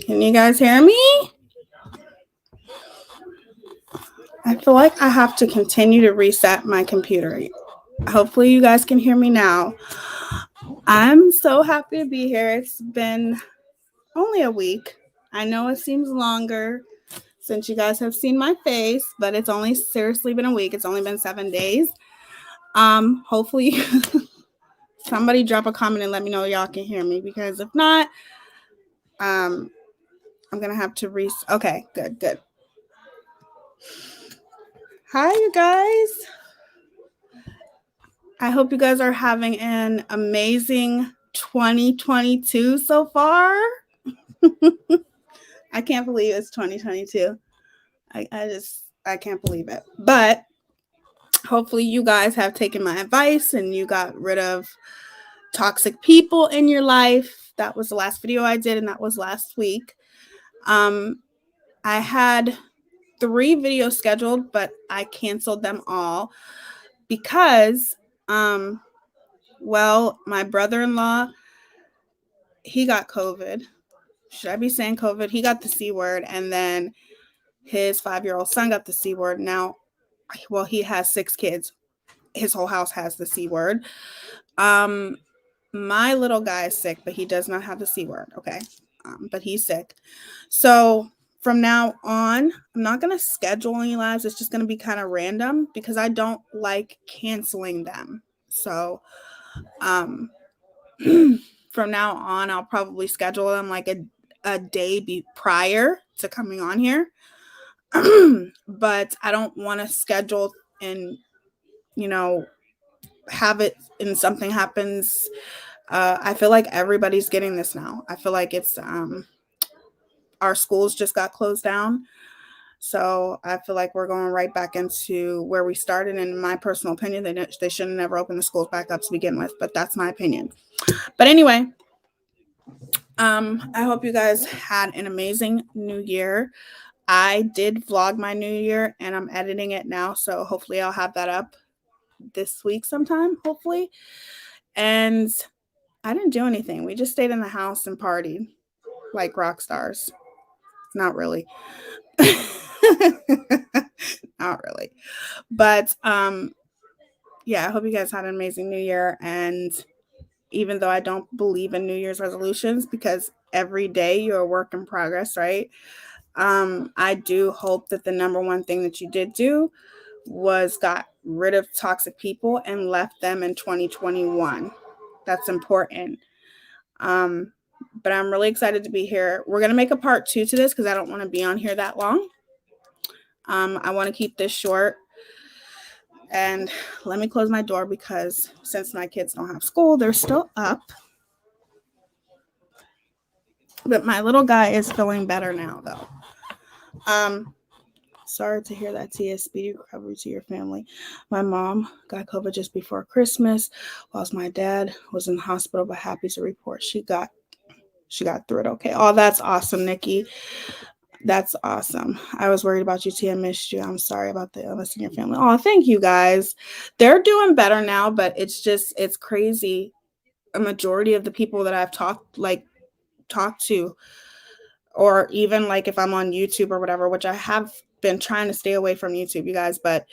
Can you guys hear me? I feel like I have to continue to reset my computer. Hopefully, you guys can hear me now. I'm so happy to be here. It's been only a week. I know it seems longer since you guys have seen my face, but it's only seriously been a week. It's only been 7 days. Hopefully somebody drop a comment and let me know y'all can hear me, because if not, I'm gonna have to okay, good. Hi, you guys. I hope you guys are having an amazing 2022 so far. I can't believe it's 2022. I can't believe it. But hopefully you guys have taken my advice and you got rid of toxic people in your life. That was the last video I did, and that was last week. I had 3 videos scheduled, but I canceled them all because my brother-in-law, he got COVID. Should I be saying COVID? He got the C word, and then his 5-year-old son got the C word. Now, he has 6 kids. His whole house has the C word. My little guy is sick, but he does not have the C word, okay? But he's sick. So from now on, I'm not going to schedule any lives. It's just going to be kind of random because I don't like canceling them. So from now on, I'll probably schedule them like a day prior to coming on here. But I don't want to schedule and, have it and something happens. I feel like everybody's getting this now. I feel like it's our schools just got closed down. So I feel like we're going right back into where we started. And in my personal opinion, they should have never opened the schools back up to begin with. But that's my opinion. But anyway, I hope you guys had an amazing new year. I did vlog my new year and I'm editing it now. So hopefully I'll have that up this week sometime, hopefully. And I didn't do anything. We just stayed in the house and partied like rock stars. Not really. Not really. But yeah, I hope you guys had an amazing new year. And even though I don't believe in New Year's resolutions, because every day you're a work in progress, right? I do hope that the number one thing that you did do was got rid of toxic people and left them in 2021. That's important. But I'm really excited to be here. We're going to make a part 2 to this because I don't want to be on here that long. I want to keep this short. And let me close my door because since my kids don't have school, they're still up. But my little guy is feeling better now, though. Sorry to hear that, Teaya. Speedy recovery to your family. My mom got COVID just before Christmas, whilst my dad was in the hospital, but happy to report she got through it okay. Oh, that's awesome, Nikki. That's awesome. I was worried about you, Teaya. I missed you. I'm sorry about the illness in your family. Oh, thank you guys. They're doing better now, but it's crazy. A majority of the people that I've talked to, or even like if I'm on YouTube or whatever, which I have been trying to stay away from YouTube, you guys, but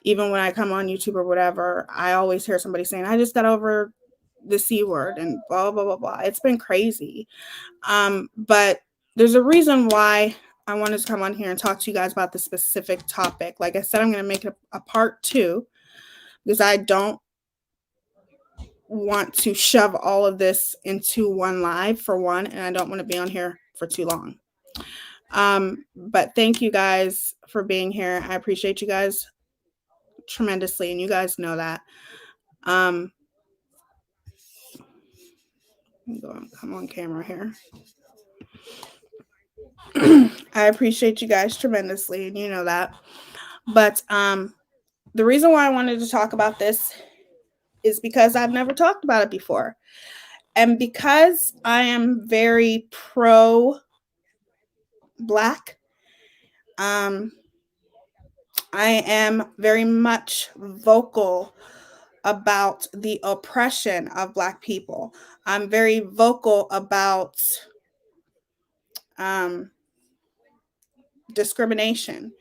even when I come on YouTube or whatever, I always hear somebody saying, I just got over the C word and blah, blah, blah, blah. It's been crazy. But there's a reason why I wanted to come on here and talk to you guys about this specific topic. Like I said, I'm going to make it a part 2 because I don't want to shove all of this into one live, for one, and I don't want to be on here for too long. But thank you guys for being here. I appreciate you guys tremendously, and you guys know that. I'm come on camera here. I appreciate you guys tremendously, and you know that. But the reason why I wanted to talk about this is because I've never talked about it before. And because I am very pro-Black, I am very much vocal about the oppression of Black people. I'm very vocal about discrimination,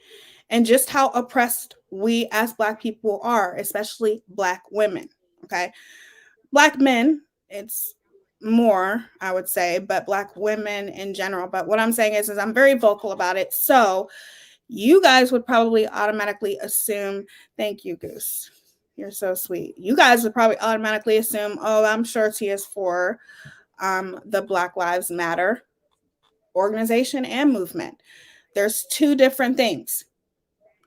and just how oppressed we as Black people are, especially Black women. Okay. Black men, it's more, I would say, but Black women in general. But what I'm saying is I'm very vocal about it. So you guys would probably automatically assume, thank you, Goose. You're so sweet. You guys would probably automatically assume, oh, I'm sure T is for the Black Lives Matter organization and movement. There's two different things.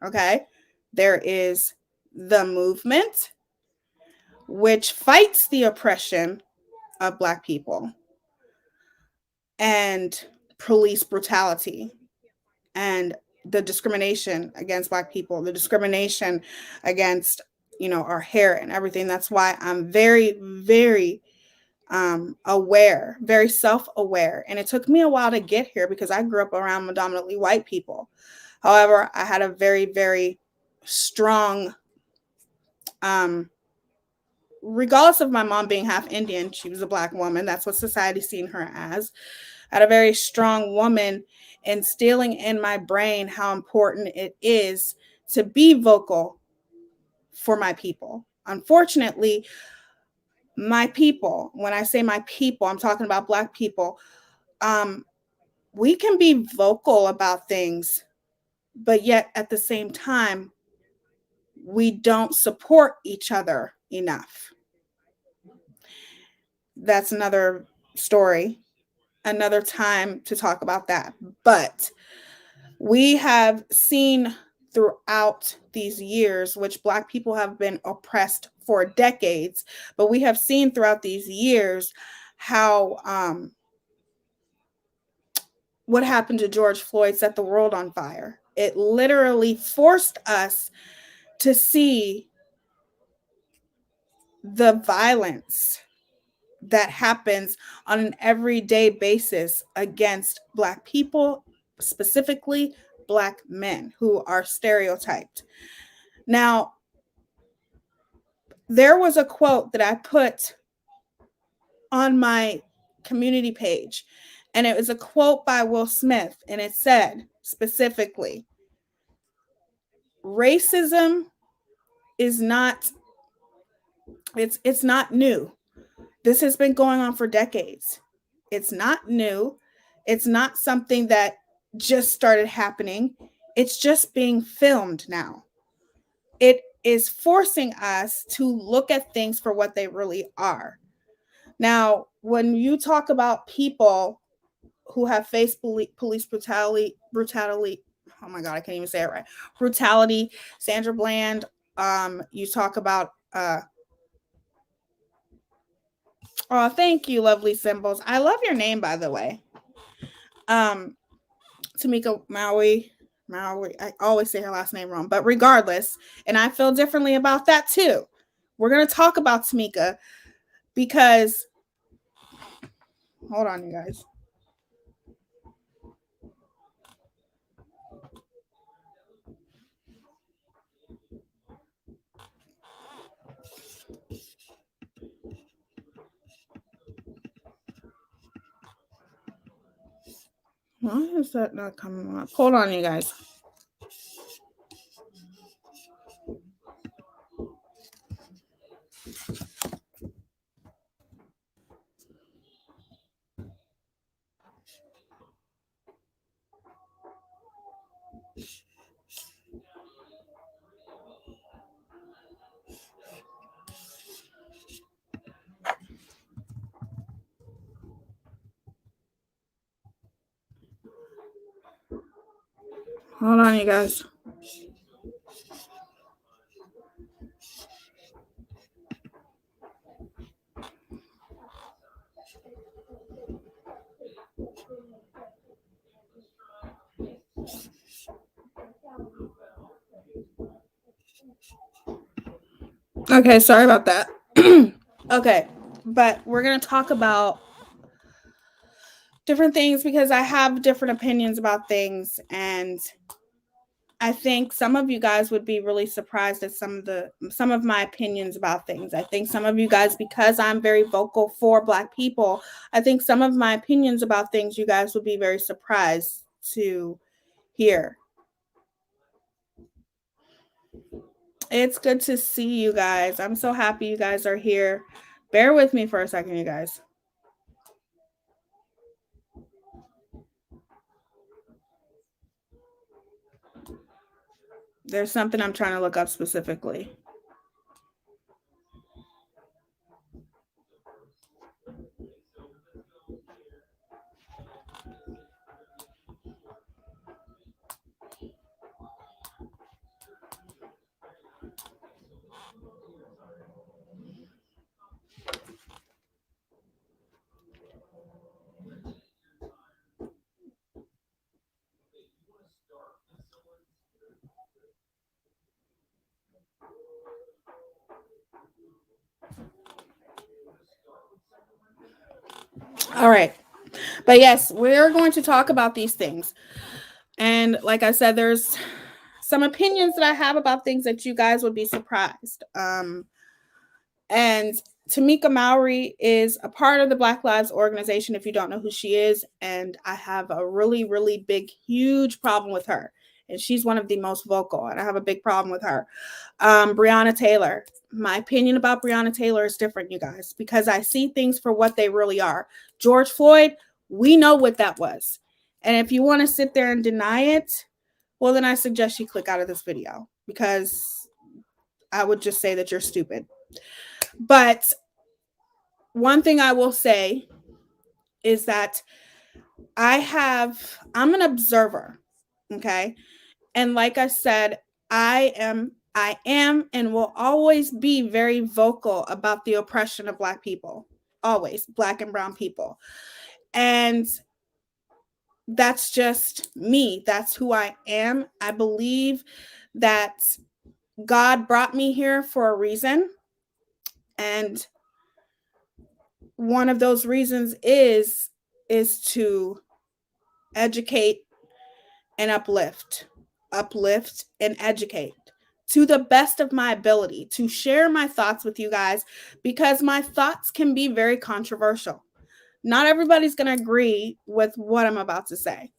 Okay. There is the movement, which fights the oppression of Black people and police brutality and the discrimination against Black people, the discrimination against, our hair and everything. That's why I'm very, very aware, very self-aware. And it took me a while to get here because I grew up around predominantly white people. However, I had a very, very strong, regardless of my mom being half Indian, she was a Black woman. That's what society seen her as. I had a very strong woman instilling in my brain how important it is to be vocal for my people. Unfortunately, my people, when I say my people, I'm talking about Black people, we can be vocal about things, but yet at the same time, we don't support each other enough. That's another story, another time to talk about that. But we have seen throughout these years, which Black people have been oppressed for decades, but we have seen throughout these years how what happened to George Floyd set the world on fire. It literally forced us to see the violence that happens on an everyday basis against Black people, specifically Black men who are stereotyped. Now, there was a quote that I put on my community page, and it was a quote by Will Smith, and it said specifically, racism is not, it's not new. This has been going on for decades. It's not new. It's not something that just started happening. It's just being filmed now. It is forcing us to look at things for what they really are. Now, when you talk about people who have faced police brutality, oh my God, I can't even say it right. Brutality, Sandra Bland, you talk about, oh, thank you, lovely symbols. I love your name, by the way. Tamika Maui, I always say her last name wrong, but regardless, and I feel differently about that too. We're going to talk about Tamika because, hold on, you guys. Why is that not coming up? Hold on, you guys. Hold on, you guys. Okay, sorry about that. Okay, but we're going to talk about different things because I have different opinions about things, and I think some of you guys would be really surprised at some of my opinions about things. I think some of you guys, because I'm very vocal for Black people, I think some of my opinions about things you guys would be very surprised to hear. It's good to see you guys. I'm so happy you guys are here. Bear with me for a second, you guys. There's something I'm trying to look up specifically. All right. But yes, we're going to talk about these things. And like I said, there's some opinions that I have about things that you guys would be surprised. And Tamika Mowry is a part of the Black Lives organization, if you don't know who she is. And I have a really, really big, huge problem with her. And she's one of the most vocal, and I have a big problem with her. Breonna Taylor. My opinion about Breonna Taylor is different, you guys, because I see things for what they really are. George Floyd, we know what that was. And if you want to sit there and deny it, well, then I suggest you click out of this video, because I would just say that you're stupid. But one thing I will say is that I'm an observer, okay? And like I said, I am and will always be very vocal about the oppression of Black people, always, Black and brown people. And that's just me. That's who I am. I believe that God brought me here for a reason. And one of those reasons is to educate and uplift and educate to the best of my ability, to share my thoughts with you guys, because my thoughts can be very controversial. Not everybody's going to agree with what I'm about to say.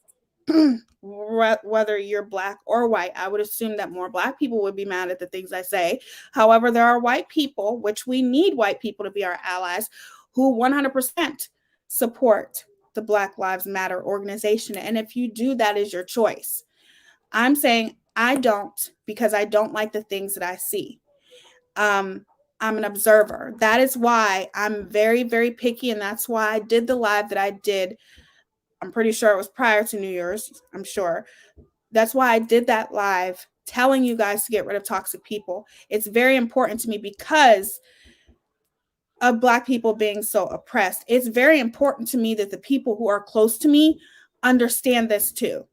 Whether you're Black or white, I would assume that more Black people would be mad at the things I say. However, there are white people, which we need white people to be our allies, who 100% support the Black Lives Matter organization. And if you do, that is your choice. I'm saying I don't, because I don't like the things that I see. I'm an observer. That is why I'm very, very picky. And that's why I did the live that I did. I'm pretty sure it was prior to New Year's. I'm sure. That's why I did that live telling you guys to get rid of toxic people. It's very important to me because of Black people being so oppressed. It's very important to me that the people who are close to me understand this too,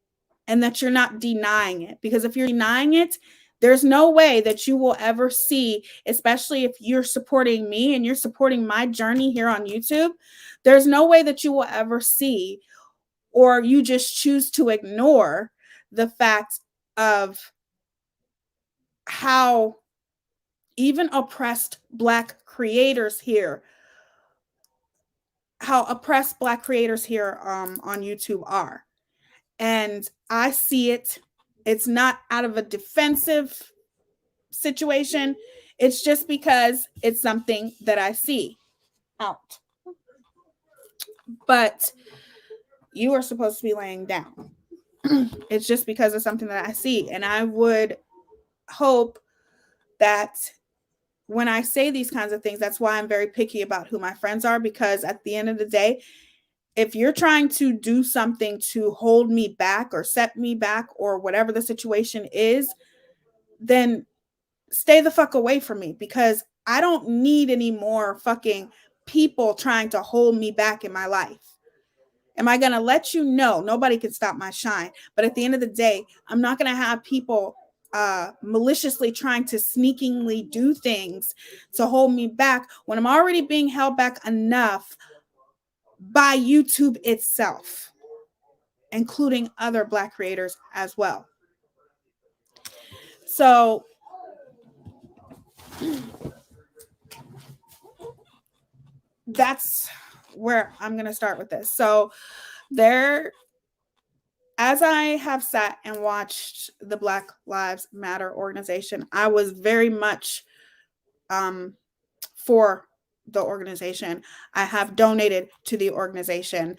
and that you're not denying it. Because if you're denying it, there's no way that you will ever see, especially if you're supporting me and you're supporting my journey here on YouTube, there's no way that you will ever see, or you just choose to ignore the fact of how even oppressed Black creators here, on YouTube are. And I see it. It's not out of a defensive situation. It's just because it's something that I see out. But you are supposed to be laying down. It's just because of something that I see. And I would hope that when I say these kinds of things, that's why I'm very picky about who my friends are, because at the end of the day, if you're trying to do something to hold me back or set me back or whatever the situation is, then stay the fuck away from me, because I don't need any more fucking people trying to hold me back in my life. Am I going to let you know? Nobody can stop my shine. But at the end of the day, I'm not going to have people maliciously trying to sneakingly do things to hold me back when I'm already being held back enough by YouTube itself, including other Black creators as well. So that's where I'm going to start with this. So there, as I have sat and watched the Black Lives Matter organization, I was very much for the organization. I have donated to the organization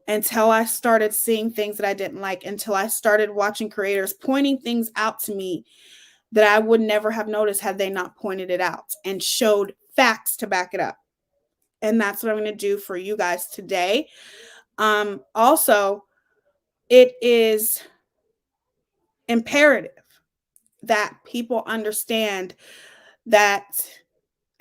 until I started seeing things that I didn't like, until I started watching creators pointing things out to me that I would never have noticed had they not pointed it out and showed facts to back it up. And that's what I'm going to do for you guys today. Also, it is imperative that people understand that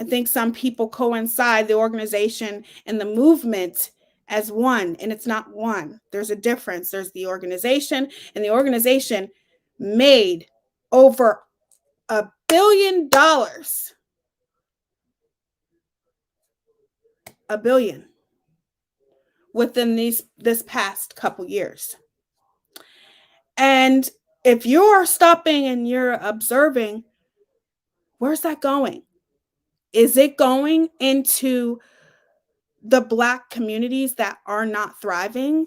I think some people coincide the organization and the movement as one, and it's not one. There's a difference. There's the organization, and the organization made over $1 billion. $1 billion within this past couple years. And if you're stopping and you're observing, where's that going? Is it going into the Black communities that are not thriving,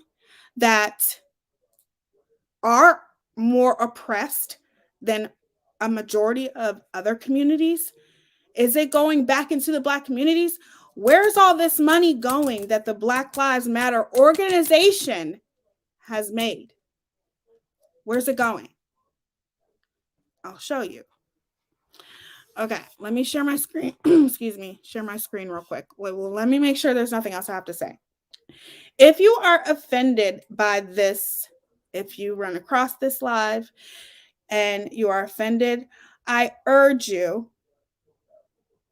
that are more oppressed than a majority of other communities? Is it going back into the Black communities? Where's all this money going that the Black Lives Matter organization has made? Where's it going? I'll show you. Okay, let me share my screen. Excuse me, share my screen real quick. Well, let me make sure there's nothing else I have to say. If you are offended by this, if you run across this live and you are offended, I urge you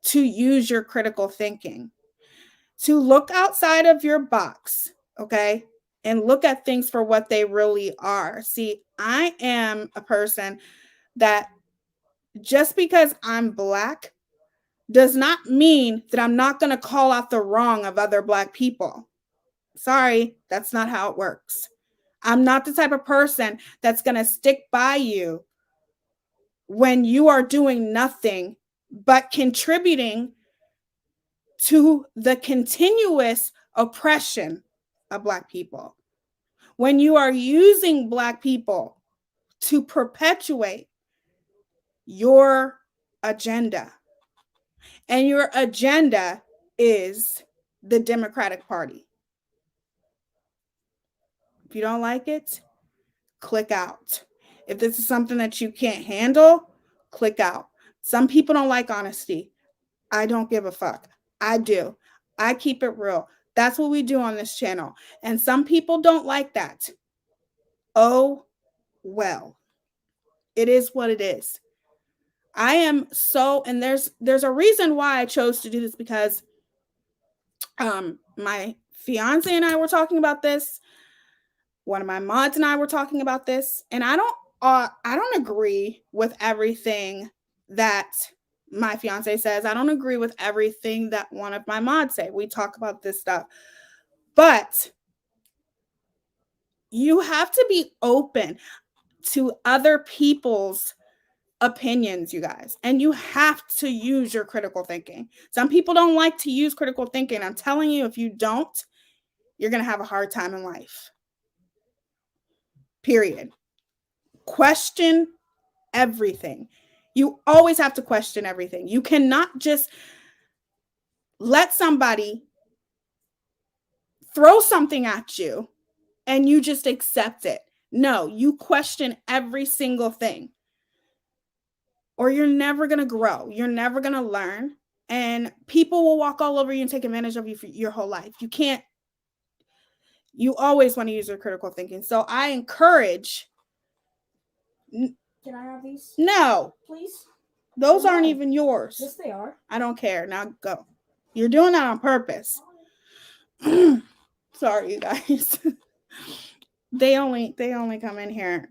to use your critical thinking, to look outside of your box, okay? And look at things for what they really are. See, I am a person that just because I'm Black does not mean that I'm not going to call out the wrong of other Black people. Sorry, that's not how it works. I'm not the type of person that's going to stick by you when you are doing nothing but contributing to the continuous oppression of Black people. When you are using Black people to perpetuate your agenda, and your agenda is the Democratic Party. If you don't like it, click out. If this is something that you can't handle, click out. Some people don't like honesty. I don't give a fuck. I do. I keep it real. That's what we do on this channel. And some people don't like that. Oh, well. It is what it is. I am so, and there's a reason why I chose to do this, because my fiance and I were talking about this. One of my mods and I were talking about this, and I don't agree with everything that my fiance says. I don't agree with everything that one of my mods say. We talk about this stuff, but you have to be open to other people's opinions, you guys, and you have to use your critical thinking. Some people don't like to use critical thinking. I'm telling you, if you don't, you're going to have a hard time in life. Period. Question everything. You always have to question everything. You cannot just let somebody throw something at you and you just accept it. No, you question every single thing, or you're never going to grow. You're never going to learn, and people will walk all over you and take advantage of you for your whole life. You can't. You always want to use your critical thinking. So I encourage. Can I have these? No. Please? Those aren't even yours. Yes, they are. I don't care. Now go. You're doing that on purpose. Sorry, you guys. They only come in here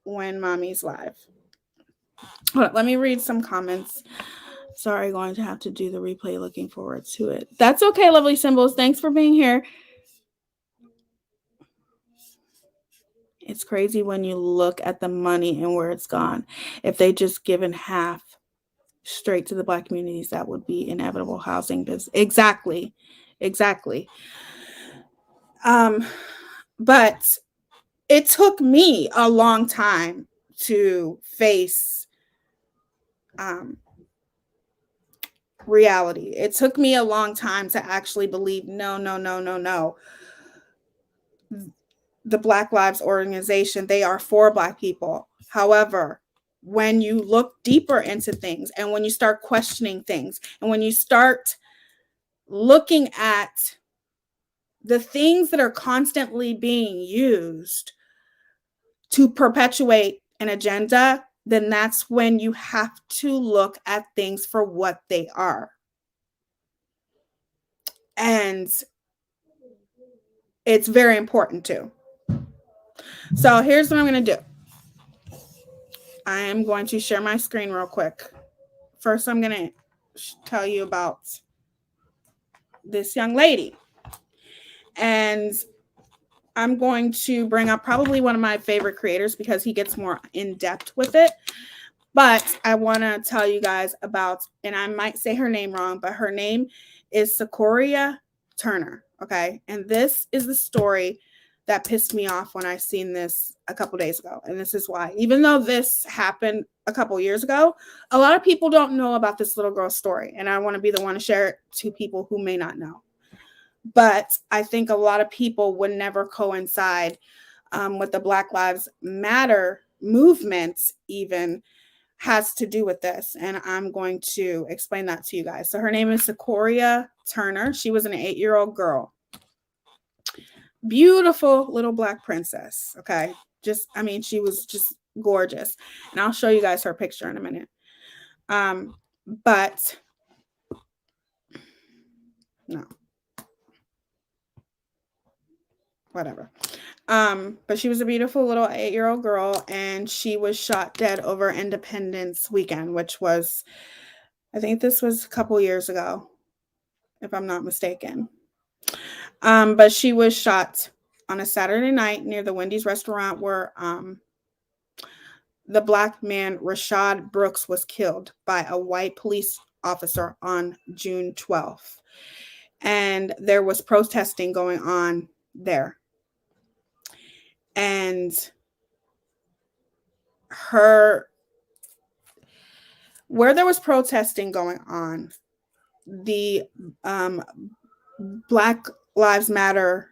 when mommy's live. Hold on, let me read some comments. Sorry, going to have to do the replay. Looking forward to it. That's okay, lovely symbols. Thanks for being here. It's crazy when you look at the money and where it's gone. If they just given half straight to the Black communities, that would be inevitable housing. Exactly. Exactly. But it took me a long time to face reality. It took me a long time to actually believe no, no, no, no, no. The Black Lives Organization, they are for Black people. However, when you look deeper into things and when you start questioning things and when you start looking at the things that are constantly being used to perpetuate an agenda, then that's when you have to look at things for what they are. And it's very important too. So here's what I'm going to do. I am going to share my screen real quick. First, I'm going to tell you about this young lady. And I'm going to bring up probably one of my favorite creators because he gets more in depth with it. But I want to tell you guys about, and I might say her name wrong, but her name is Secoriea Turner. Okay. And this is the story that pissed me off when I seen this a couple days ago. And this is why, even though this happened a couple years ago, a lot of people don't know about this little girl's story. And I want to be the one to share it to people who may not know. But I think a lot of people would never coincide with the Black Lives Matter movement even has to do with this. And I'm going to explain that to you guys. So her name is Secoriea Turner. She was an 8-year-old girl. Beautiful little Black princess. Okay. She was just gorgeous. And I'll show you guys her picture in a minute. But no. Whatever. But she was a beautiful little 8-year-old girl, and she was shot dead over Independence Weekend, which was, I think this was a couple years ago, if I'm not mistaken. But she was shot on a Saturday night near the Wendy's restaurant where the Black man Rashad Brooks was killed by a white police officer on June 12th. And there was protesting going on there. And where there was protesting going on, the Black Lives Matter,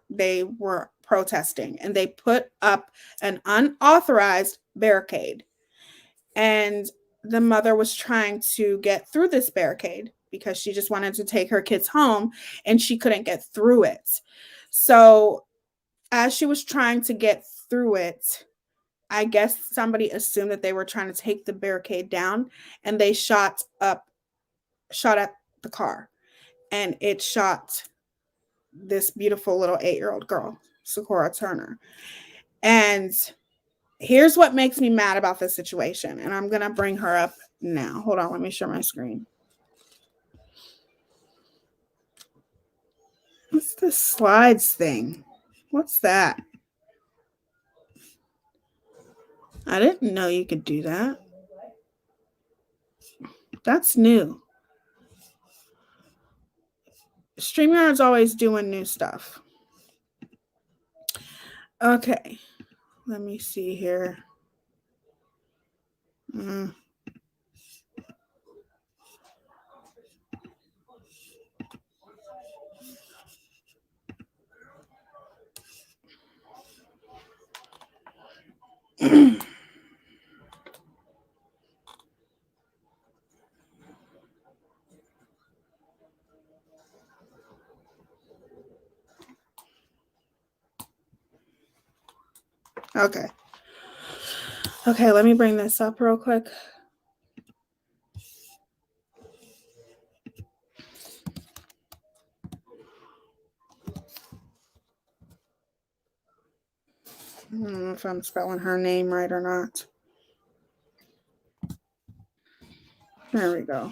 they were protesting and they put up an unauthorized barricade. And the mother was trying to get through this barricade because she just wanted to take her kids home and she couldn't get through it. So as she was trying to get through it, I guess somebody assumed that they were trying to take the barricade down, and they shot at the car, and it shot this beautiful little 8-year-old girl, Secoriea Turner. And here's what makes me mad about this situation, and I'm going to bring her up now. Hold on, let me share my screen. What's this slides thing? What's that? I didn't know you could do that. That's new. StreamYard's always doing new stuff. Okay, let me see here. Okay. Okay, let me bring this up real quick. I don't know if I'm spelling her name right or not. There we go.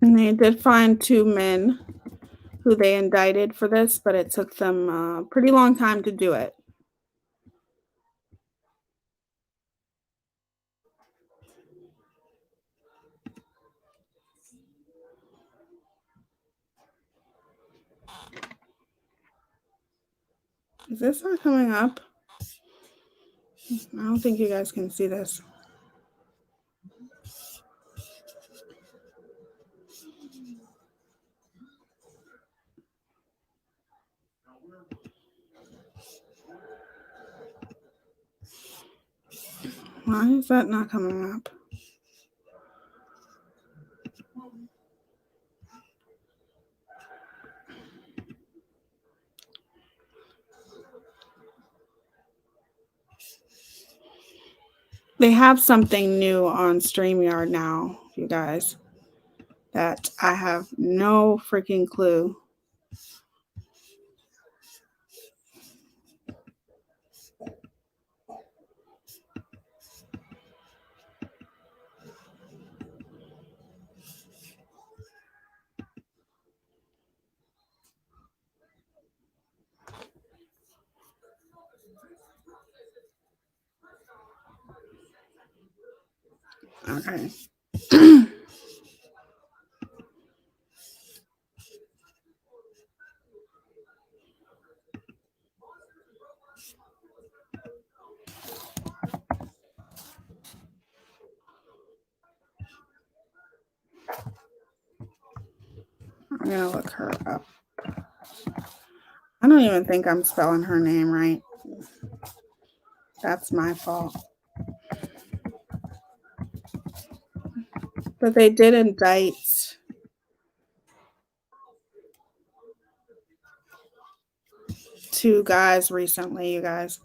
And they did find 2 men who they indicted for this, but it took them a pretty long time to do it. Is this not coming up? I don't think you guys can see this. Why is that not coming up? They have something new on StreamYard now, you guys, that I have no freaking clue. Okay. I'm going to look her up. I don't even think I'm spelling her name right. That's my fault. But they did indict 2 guys recently, you guys.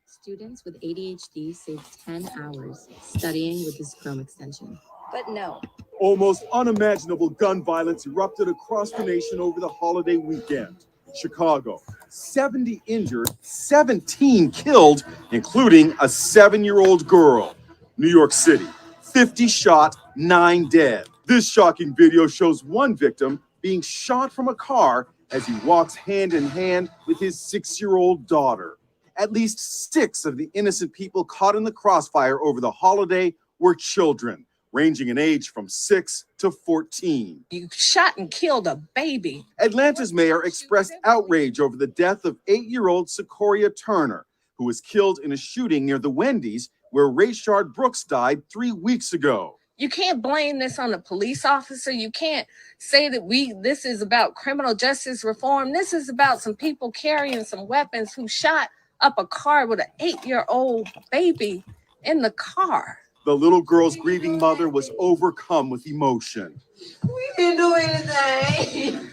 Students with ADHD saved 10 hours studying with this Chrome extension. But no. Almost unimaginable gun violence erupted across the nation over the holiday weekend. Chicago, 70 injured, 17 killed, including a 7-year-old girl. New York City, 50 shot, 9 dead. This shocking video shows one victim being shot from a car as he walks hand in hand with his 6-year-old daughter. At least 6 of the innocent people caught in the crossfire over the holiday were children, ranging in age from 6 to 14. You shot and killed a baby. Atlanta's mayor expressed outrage over the death of 8-year-old Secoriea Turner, who was killed in a shooting near the Wendy's where Rayshard Brooks died 3 weeks ago. You can't blame this on a police officer. You can't say that this is about criminal justice reform. This is about some people carrying some weapons who shot up a car with an 8-year-old baby in the car. The little girl's grieving mother was overcome with emotion. We didn't do anything.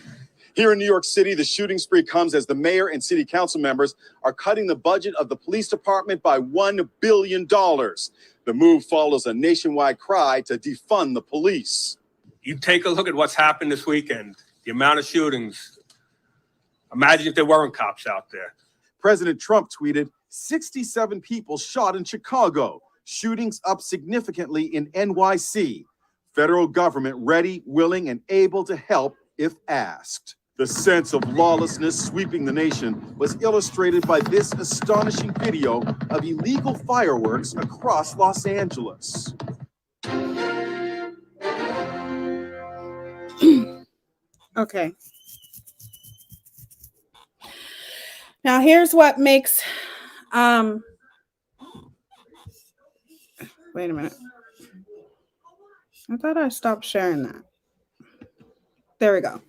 Here in New York City, the shooting spree comes as the mayor and city council members are cutting the budget of the police department by $1 billion. The move follows a nationwide cry to defund the police. You take a look at what's happened this weekend, the amount of shootings. Imagine if there weren't cops out there. President Trump tweeted, 67 people shot in Chicago. Shootings up significantly in NYC. Federal government ready, willing, and able to help if asked. The sense of lawlessness sweeping the nation was illustrated by this astonishing video of illegal fireworks across Los Angeles. Okay. Now here's what makes wait a minute. I thought I stopped sharing that. There we go.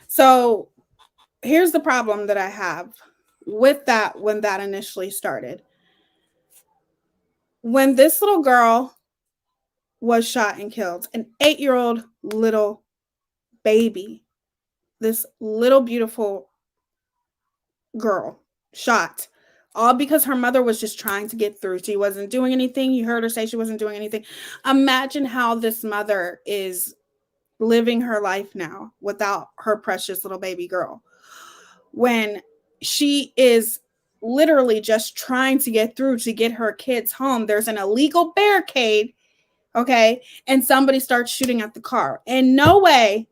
So here's the problem that I have with that when that initially started. When this little girl was shot and killed, an 8-year-old little baby, this little beautiful girl shot, all because her mother was just trying to get through. She wasn't doing anything. You heard her say she wasn't doing anything. Imagine how this mother is living her life now without her precious little baby girl, when she is literally just trying to get through to get her kids home. There's an illegal barricade okay, and somebody starts shooting at the car. In no way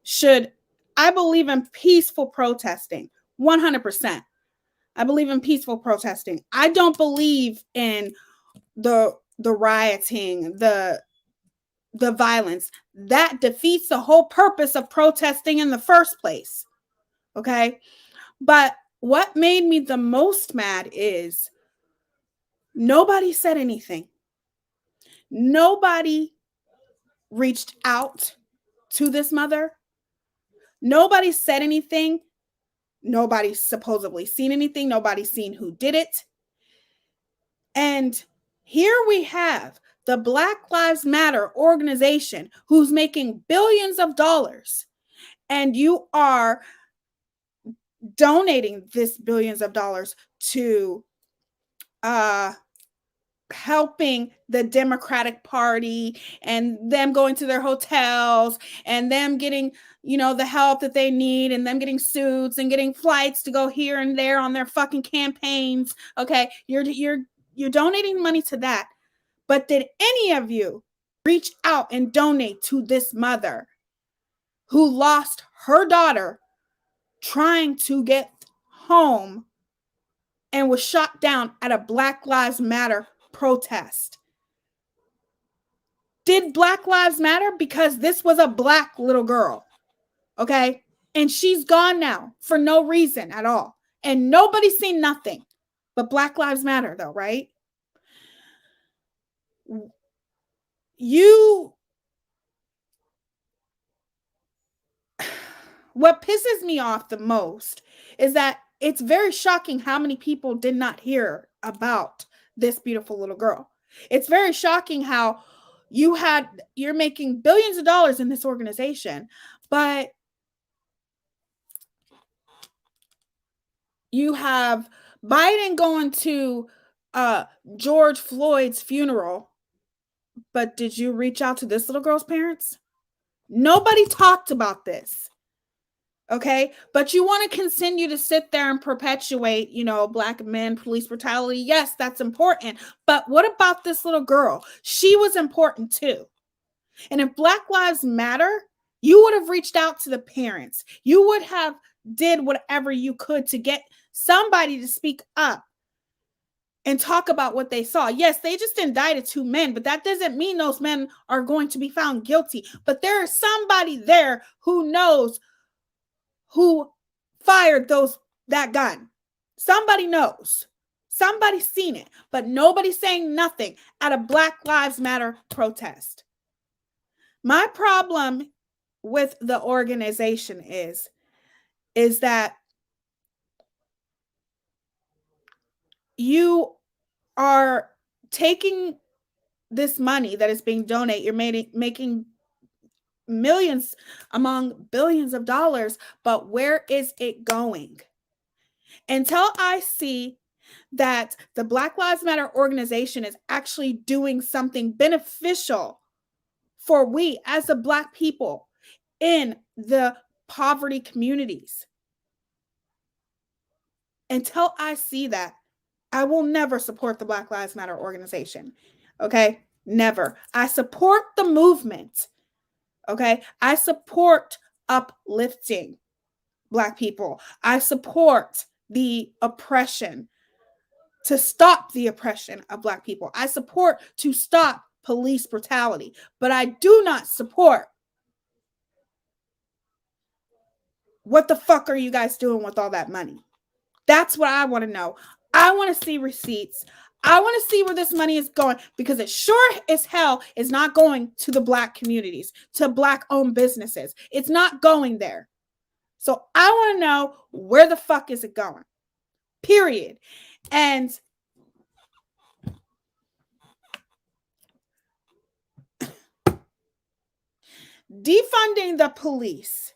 should I believe in peaceful protesting, 100%. I believe in peaceful protesting. I don't believe in the rioting, the violence. That defeats the whole purpose of protesting in the first place. Okay? But what made me the most mad is nobody said anything. Nobody reached out to this mother. Nobody said anything. Nobody's supposedly seen anything. Nobody's seen who did it. And here we have the Black Lives Matter organization who's making billions of dollars, and you are donating this billions of dollars to helping the Democratic Party and them going to their hotels and them getting, the help that they need and them getting suits and getting flights to go here and there on their fucking campaigns. Okay, you're donating money to that. But did any of you reach out and donate to this mother who lost her daughter trying to get home and was shot down at a Black Lives Matter protest? Did Black Lives Matter? Because this was a black little girl, okay? And she's gone now for no reason at all. And nobody's seen nothing. But Black Lives Matter, though, right? What pisses me off the most is that it's very shocking how many people did not hear about this beautiful little girl. It's very shocking how you're making billions of dollars in this organization, but you have Biden going to George Floyd's funeral, but did you reach out to this little girl's parents? Nobody talked about this. Okay, but you want to continue to sit there and perpetuate, black men, police brutality. Yes, that's important. But what about this little girl? She was important too. And if Black Lives Matter, you would have reached out to the parents. You would have did whatever you could to get somebody to speak up and talk about what they saw. Yes, they just indicted 2 men, but that doesn't mean those men are going to be found guilty. But there is somebody there who knows who fired that gun. Somebody knows. Somebody's seen it, but nobody's saying nothing at a Black Lives Matter protest. My problem with the organization is that you are taking this money that is being donated, you're making millions among billions of dollars, but where is it going? Until I see that the Black Lives Matter organization is actually doing something beneficial for we as the Black people in the poverty communities, until I see that, I will never support the Black Lives Matter organization. Okay? Never. I support the movement. Okay? I support uplifting Black people. I support the oppression, to stop the oppression of Black people. I support to stop police brutality, but I do not support what the fuck are you guys doing with all that money? That's what I want to know. I want to see receipts. I want to see where this money is going, because it sure as hell is not going to the Black communities, to Black-owned businesses. It's not going there. So I want to know, where the fuck is it going? Period. And defunding the police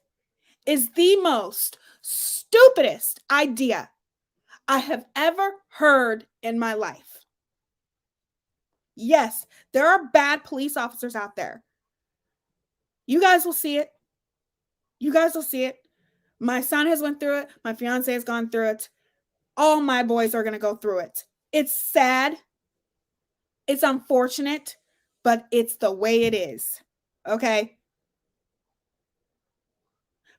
is the most stupidest idea I have ever heard in my life. Yes, there are bad police officers out there. You guys will see it. You guys will see it. My son has went through it. My fiance has gone through it. All my boys are going to go through it. It's sad. It's unfortunate, but it's the way it is. Okay?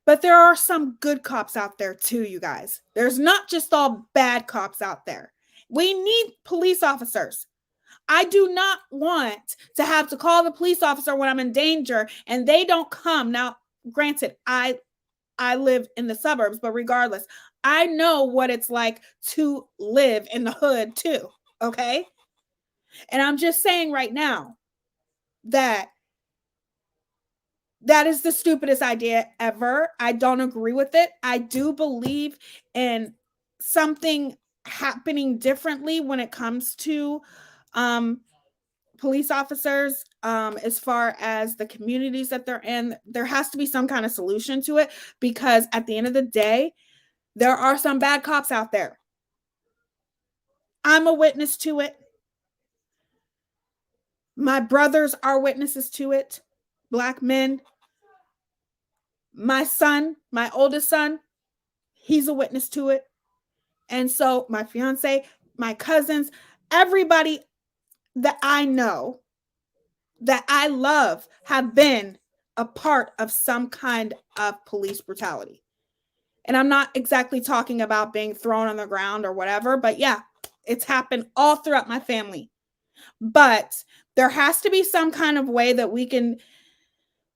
But there are some good cops out there too, you guys. There's not just all bad cops out there. We need police officers. I do not want to have to call the police officer when I'm in danger and they don't come. Now, granted, I live in the suburbs, but regardless, I know what it's like to live in the hood too, okay? And I'm just saying right now that is the stupidest idea ever. I don't agree with it. I do believe in something happening differently when it comes to police officers, as far as the communities that they're in. There has to be some kind of solution to it, because at the end of the day, there are some bad cops out there. I'm a witness to it. My brothers are witnesses to it. Black men. My son, my oldest son, he's a witness to it. And so my fiance, my cousins, everybody that I know, that I love, have been a part of some kind of police brutality. And I'm not exactly talking about being thrown on the ground or whatever, but yeah, it's happened all throughout my family. But there has to be some kind of way that we can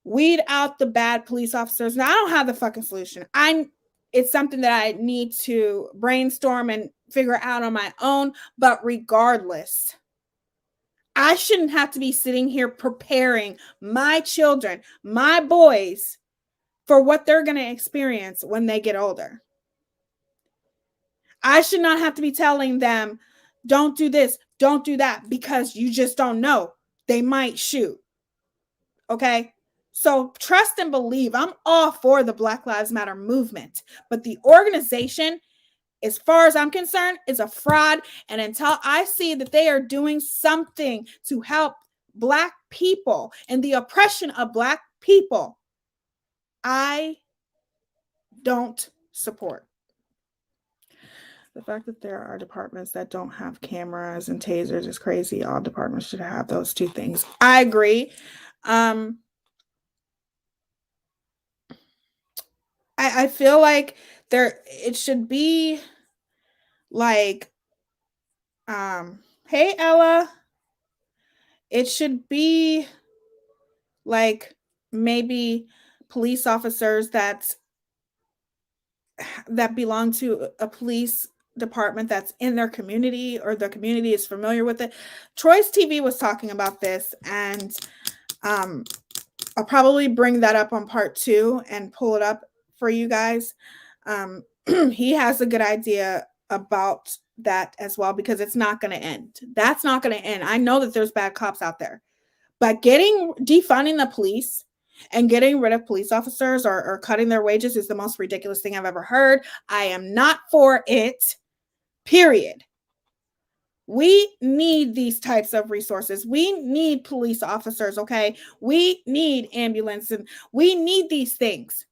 weed out the bad police officers. Now, I don't have the fucking solution. It's something that I need to brainstorm and figure out on my own. But regardless, I shouldn't have to be sitting here preparing my children, my boys, for what they're going to experience when they get older. I should not have to be telling them, don't do this, don't do that, because you just don't know. They might shoot. Okay? So trust and believe. I'm all for the Black Lives Matter movement, but the organization, as far as I'm concerned, is a fraud. And until I see that they are doing something to help Black people and the oppression of Black people, I don't support. The fact that there are departments that don't have cameras and tasers is crazy. All departments should have those two things. I agree. I feel like it should be like, hey Ella, it should be like maybe police officers that belong to a police department that's in their community, or the community is familiar with it. Troy's TV was talking about this, and I'll probably bring that up on part 2 and pull it up for you guys. He has a good idea about that as well, because it's not going to end. That's not going to end. I know that there's bad cops out there, but defunding the police and getting rid of police officers or cutting their wages is the most ridiculous thing I've ever heard. I am not for it, period. We need these types of resources. We need police officers, okay? We need ambulance, and we need these things.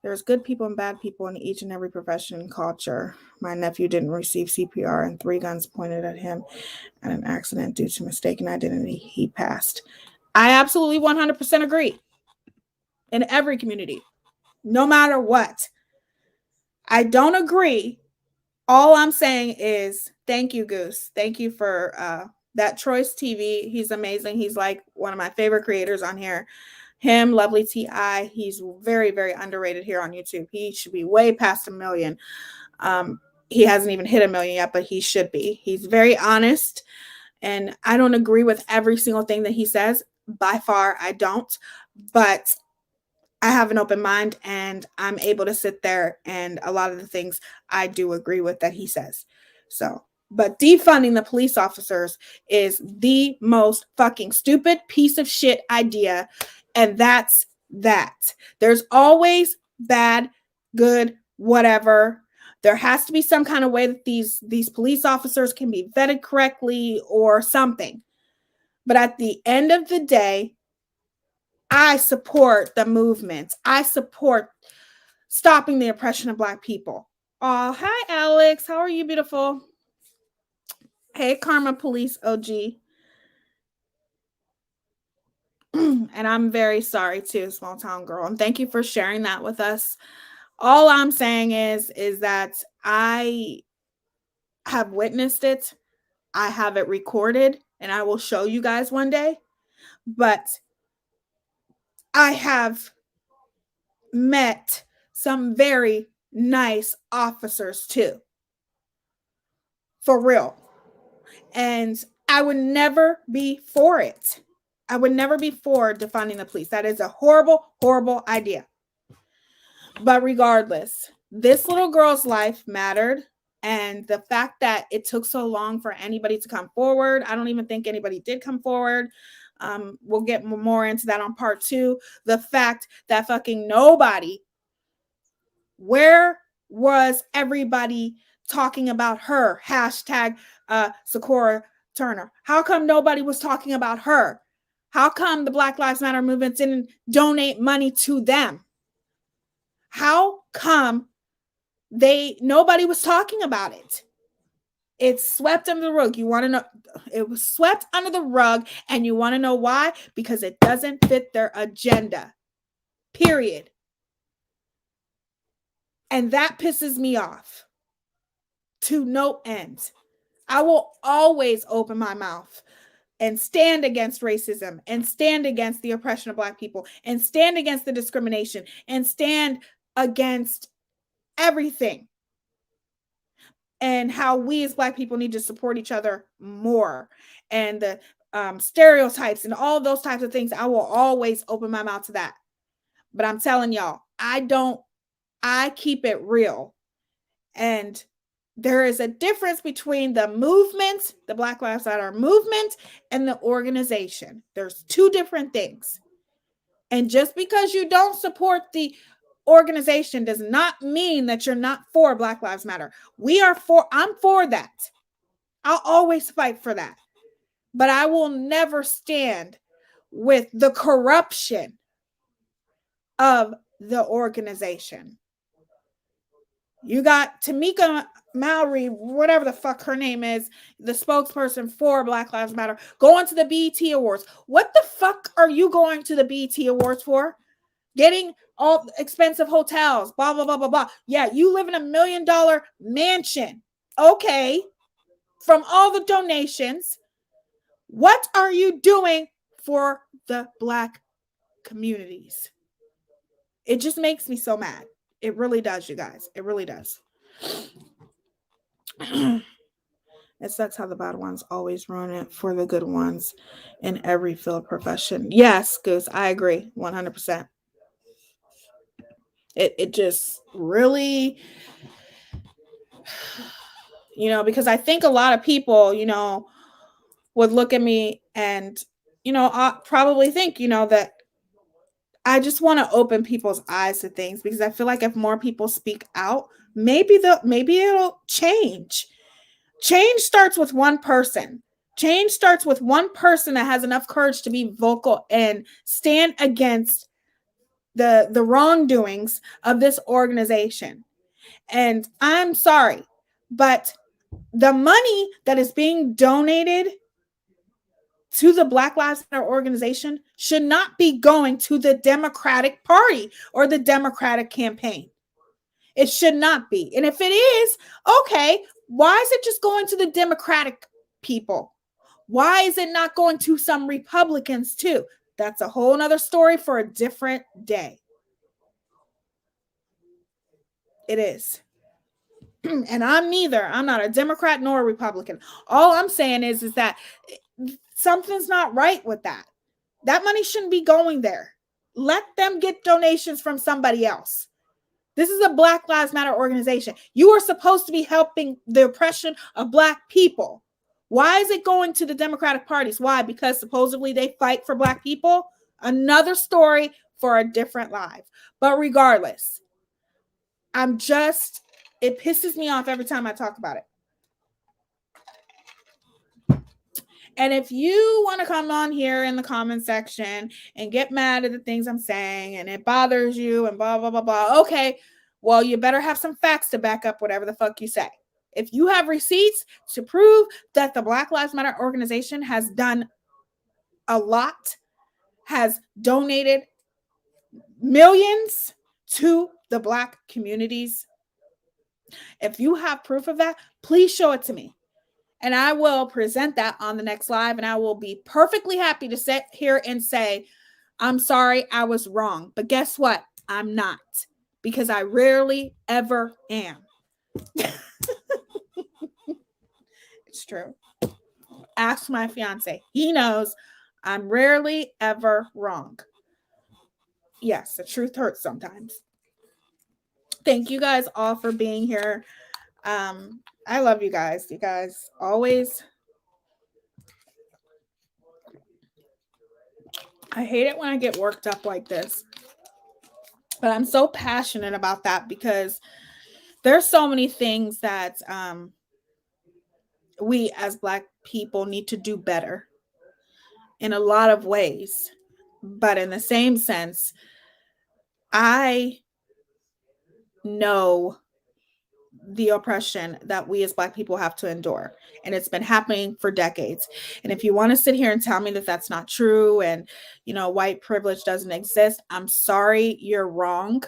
There's good people and bad people in each and every profession and culture. My nephew didn't receive CPR and 3 guns pointed at him at an accident due to mistaken identity. He passed. I absolutely 100% agree. In every community, no matter what. I don't agree. All I'm saying is thank you, Goose. Thank you for that Troy's TV. He's amazing. He's like one of my favorite creators on here. Him, Lovely Teaya. He's very, very underrated here on YouTube. He should be way past 1 million. He hasn't even hit 1 million yet, but he should be. He's very honest, and I don't agree with every single thing that he says. By far, I don't. But I have an open mind, and I'm able to sit there, and a lot of the things I do agree with that he says. So, but defunding the police officers is the most fucking stupid piece of shit idea. And that's that. There's always bad, good, whatever. There has to be some kind of way that these police officers can be vetted correctly or something. But at the end of the day, I support the movement. I support stopping the oppression of Black people. Oh, hi, Alex. How are you, beautiful? Hey, Karma Police OG. And I'm very sorry too, small town girl. And thank you for sharing that with us. All I'm saying is that I have witnessed it. I have it recorded and I will show you guys one day. But I have met some very nice officers too. For real. And I would never be for it. I would never be for defunding the police. That is a horrible, horrible idea. But regardless, this little girl's life mattered. And the fact that it took so long for anybody to come forward, I don't even think anybody did come forward. We'll get more into that on part 2. The fact that fucking nobody, where was everybody talking about her? Hashtag Secoriea Turner. How come nobody was talking about her? How come the Black Lives Matter movement didn't donate money to them? How come nobody was talking about it? It's swept under the rug. You want to know? It was swept under the rug, and you want to know why? Because it doesn't fit their agenda. Period. And that pisses me off to no end. I will always open my mouth and stand against racism and stand against the oppression of Black people and stand against the discrimination and stand against everything. And how we as Black people need to support each other more. And the stereotypes and all those types of things, I will always open my mouth to that. But I'm telling y'all, I keep it real. And there is a difference between the movement, the Black Lives Matter movement, and the organization. There's 2 different things. And just because you don't support the organization does not mean that you're not for Black Lives Matter. I'm for that. I'll always fight for that. But I will never stand with the corruption of the organization. You got Tamika Mallory, whatever the fuck her name is, the spokesperson for Black Lives Matter, going to the BET Awards. What the fuck are you going to the BET Awards for? Getting all expensive hotels, blah, blah, blah, blah, blah. Yeah, you live in $1 million mansion. Okay. From all the donations. What are you doing for the Black communities? It just makes me so mad. It really does, you guys. It really does. It sucks how the bad ones always ruin it for the good ones in every field profession. Yes, Goose, I agree 100%. It just really, because I think a lot of people, would look at me and, probably think, that I just want to open people's eyes to things, because I feel like if more people speak out, maybe it'll change. Change starts with one person. Change starts with one person that has enough courage to be vocal and stand against the wrongdoings of this organization. And I'm sorry, but the money that is being donated to the Black Lives Matter organization should not be going to the Democratic Party or the Democratic campaign. It should not be. And if it is, okay, why is it just going to the Democratic people? Why is it not going to some Republicans too? That's a whole nother story for a different day. It is. And I'm not a Democrat nor a Republican. All I'm saying is that something's not right with that. That money shouldn't be going there. Let them get donations from somebody else. This is a Black Lives Matter organization. You are supposed to be helping the oppression of Black people. Why is it going to the Democratic parties? Why? Because supposedly they fight for Black people? Another story for a different live. But regardless, it pisses me off every time I talk about it. And if you want to come on here in the comment section and get mad at the things I'm saying and it bothers you and blah, blah, blah, blah, okay, well, you better have some facts to back up whatever the fuck you say. If you have receipts to prove that the Black Lives Matter organization has done a lot, has donated millions to the Black communities. If you have proof of that, please show it to me. And I will present that on the next live. And I will be perfectly happy to sit here and say, I'm sorry, I was wrong. But guess what? I'm not. Because I rarely ever am. It's true. Ask my fiance. He knows I'm rarely ever wrong. Yes, the truth hurts sometimes. Thank you guys all for being here. I love you guys. You guys always. I hate it when I get worked up like this. But I'm so passionate about that because there's so many things that we as Black people need to do better in a lot of ways. But in the same sense, I know the oppression that we as Black people have to endure. And it's been happening for decades. And if you want to sit here and tell me that that's not true and, you know, white privilege doesn't exist, I'm sorry, you're wrong.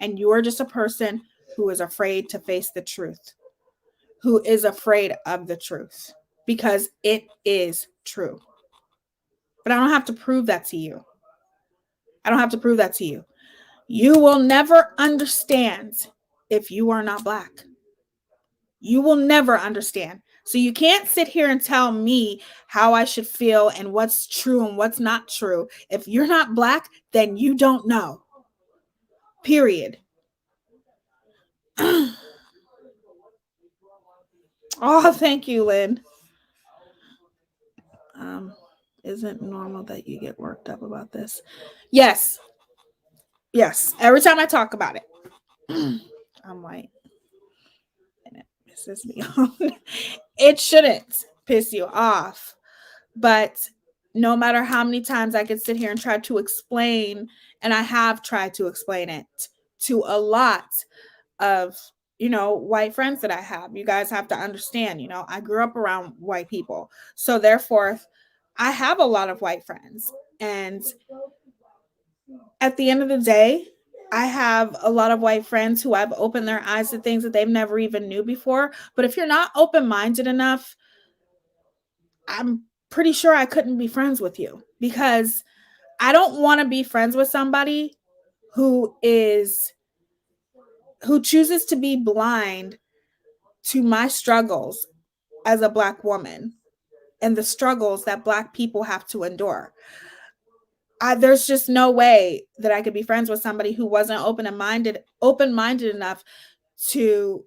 And you're just a person who is afraid to face the truth, who is afraid of the truth, because it is true. But I don't have to prove that to you. I don't have to prove that to you. You will never understand if you are not Black. You will never understand. So you can't sit here and tell me how I should feel and what's true and what's not true. If you're not Black, then you don't know. Period. Oh, thank you, Lynn. Isn't normal that you get worked up about this? Yes. Yes. Every time I talk about it, I'm white. And it pisses me off. It shouldn't piss you off. But no matter how many times I could sit here and try to explain, and I have tried to explain it to a lot of, you know, white friends that I have. You guys have to understand, you know, I grew up around white people. So therefore, I have a lot of white friends. And at the end of the day, I have a lot of white friends who I've opened their eyes to things that they've never even knew before. But if you're not open-minded enough, I'm pretty sure I couldn't be friends with you, because I don't want to be friends with somebody who chooses to be blind to my struggles as a Black woman and the struggles that Black people have to endure. There's just no way that I could be friends with somebody who wasn't open-minded enough to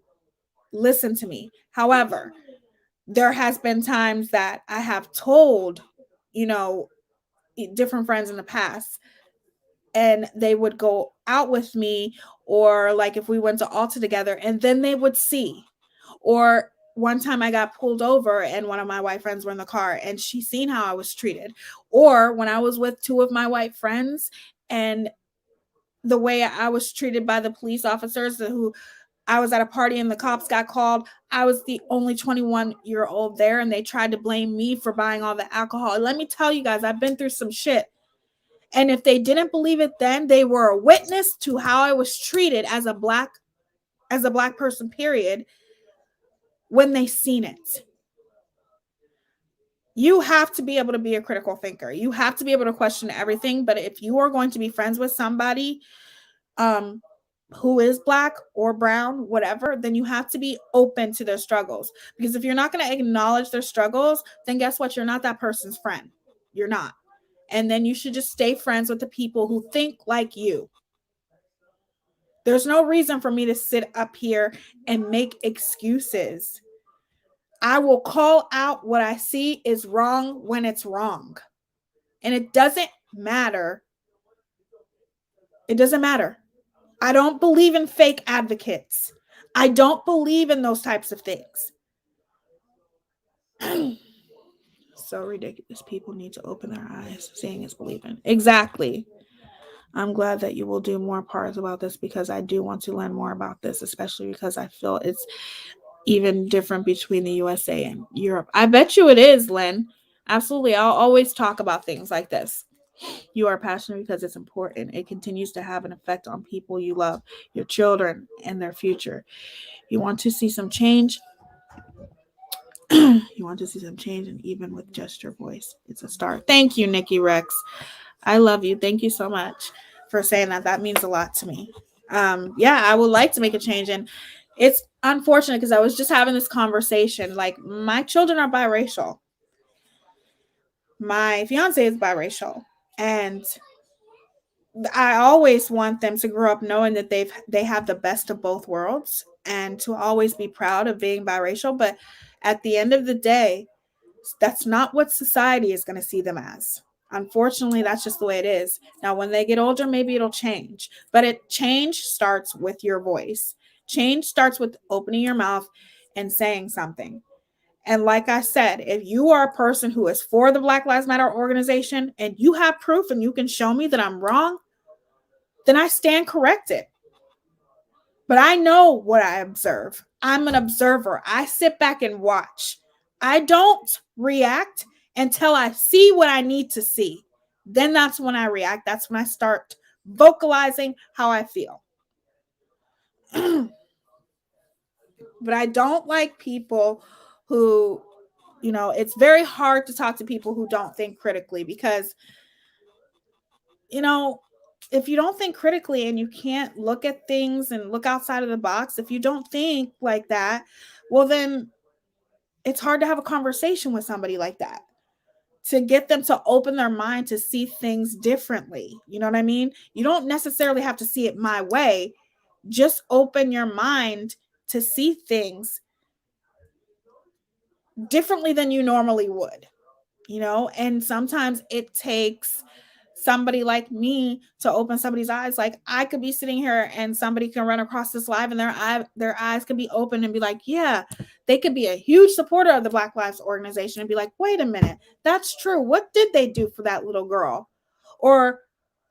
listen to me. However, there has been times that I have told, you know, different friends in the past, and they would go out with me, or like if we went to Alta together, and then they would see. Or one time I got pulled over and one of my white friends were in the car and she seen how I was treated. Or when I was with two of my white friends and the way I was treated by the police officers, who I was at a party and the cops got called. I was the only 21-year-old there and they tried to blame me for buying all the alcohol. Let me tell you guys, I've been through some shit. And if they didn't believe it then, they were a witness to how I was treated as a black person, period, when they seen it. You have to be able to be a critical thinker. You have to be able to question everything. But if you are going to be friends with somebody who is Black or brown, whatever, then you have to be open to their struggles. Because if you're not going to acknowledge their struggles, then guess what? You're not that person's friend. You're not. And then you should just stay friends with the people who think like you. There's no reason for me to sit up here and make excuses. I will call out what I see is wrong when it's wrong. And it doesn't matter. It doesn't matter. I don't believe in fake advocates. I don't believe in those types of things. So ridiculous. People need to open their eyes. Seeing is believing. Exactly. I'm glad that you will do more parts about this, because I do want to learn more about this, especially because I feel it's even different between the USA and Europe. I bet you it is, Lynn. Absolutely. I'll always talk about things like this. You are passionate because it's important. It continues to have an effect on people you love, your children, and their future. You want to see some change. You want to see some change, and even with just your voice, it's a start. Thank you, Nikki Rex. I love you. Thank you so much for saying that. That means a lot to me. Yeah, I would like to make a change. And it's unfortunate because I was just having this conversation. Like, my children are biracial. My fiance is biracial. And I always want them to grow up knowing that they have the best of both worlds and to always be proud of being biracial. But at the end of the day, that's not what society is going to see them as. Unfortunately, that's just the way it is. Now, when they get older, maybe it'll change. But change starts with your voice. Change starts with opening your mouth and saying something. And like I said, if you are a person who is for the Black Lives Matter organization and you have proof and you can show me that I'm wrong, then I stand corrected. But I know what I observe. I'm an observer. I sit back and watch. I don't react until I see what I need to see. Then that's when I react. That's when I start vocalizing how I feel. But I don't like people who, it's very hard to talk to people who don't think critically because, if you don't think critically and you can't look at things and look outside of the box, if you don't think like that, well, then it's hard to have a conversation with somebody like that, to get them to open their mind to see things differently. You know what I mean? You don't necessarily have to see it my way. Just open your mind to see things differently than you normally would, and sometimes it takes somebody like me to open somebody's eyes. Like, I could be sitting here and somebody can run across this live and their eyes could be open and be like, yeah, they could be a huge supporter of the Black Lives organization and be like, wait a minute, that's true. What did they do for that little girl? Or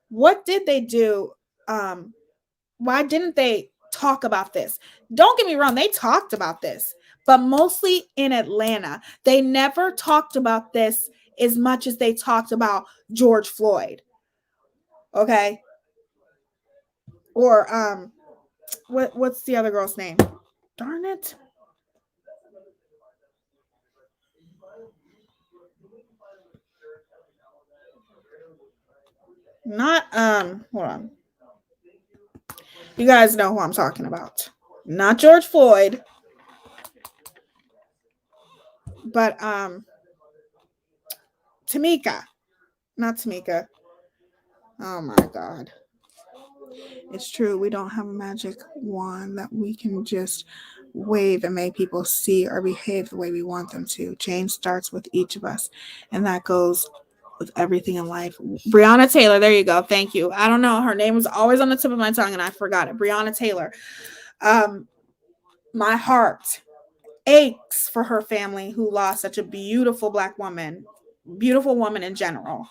what did they do? Why didn't they talk about this? Don't get me wrong, they talked about this, but mostly in Atlanta. They never talked about this as much as they talked about George Floyd. Okay. Or what's the other girl's name? Darn it. Not hold on. You guys know who I'm talking about. Not George Floyd. But Tamika. Not Tamika. Oh my God. It's true. We don't have a magic wand that we can just wave and make people see or behave the way we want them to. Change starts with each of us. And that goes with everything in life. Breonna Taylor. There you go. Thank you. I don't know. Her name was always on the tip of my tongue and I forgot it. Breonna Taylor. My heart aches for her family who lost such a beautiful Black woman, beautiful woman in general.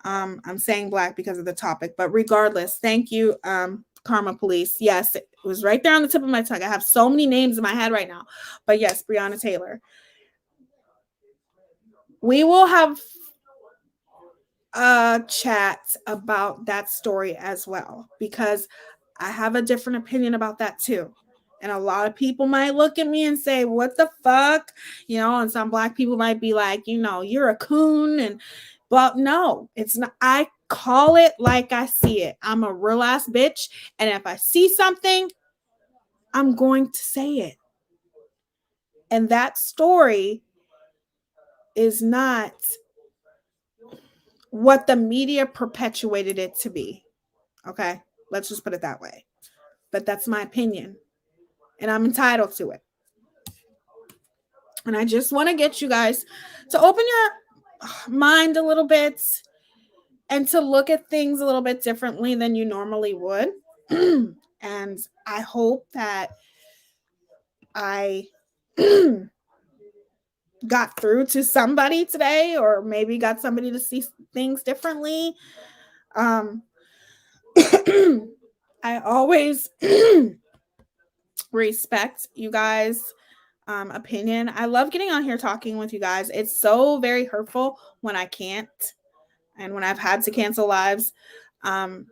I'm saying Black because of the topic, but regardless, thank you, Karma Police. Yes, it was right there on the tip of my tongue. I have so many names in my head right now, but yes, Breonna Taylor. We will have a chat about that story as well, because I have a different opinion about that too. And a lot of people might look at me and say, what the fuck? And some Black people might be like, you're a coon. But no, it's not. I call it like I see it. I'm a real ass bitch. And if I see something, I'm going to say it. And that story is not what the media perpetuated it to be. Okay? Let's just put it that way. But that's my opinion. And I'm entitled to it. And I just want to get you guys to open your mind a little bit and to look at things a little bit differently than you normally would. And I hope that I got through to somebody today, or maybe got somebody to see things differently. I always respect you guys' opinion. I love getting on here talking with you guys. It's so very hurtful when I can't. And when I've had to cancel lives, I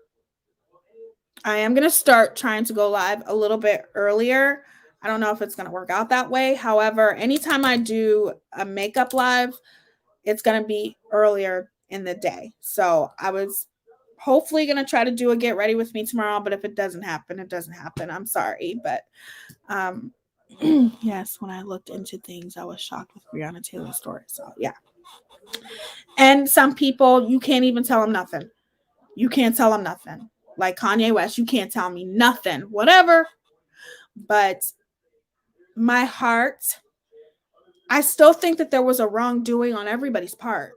am going to start trying to go live a little bit earlier. I don't know if it's going to work out that way. However, anytime I do a makeup live, it's going to be earlier in the day. So I was hopefully going to try to do a get ready with me tomorrow, but if it doesn't happen, it doesn't happen. I'm sorry, but yes, when I looked into things, I was shocked with Breonna Taylor's story. So yeah. And some people, you can't even tell them nothing. You can't tell them nothing. Like Kanye West, you can't tell me nothing, whatever. But my heart, I still think that there was a wrongdoing on everybody's part,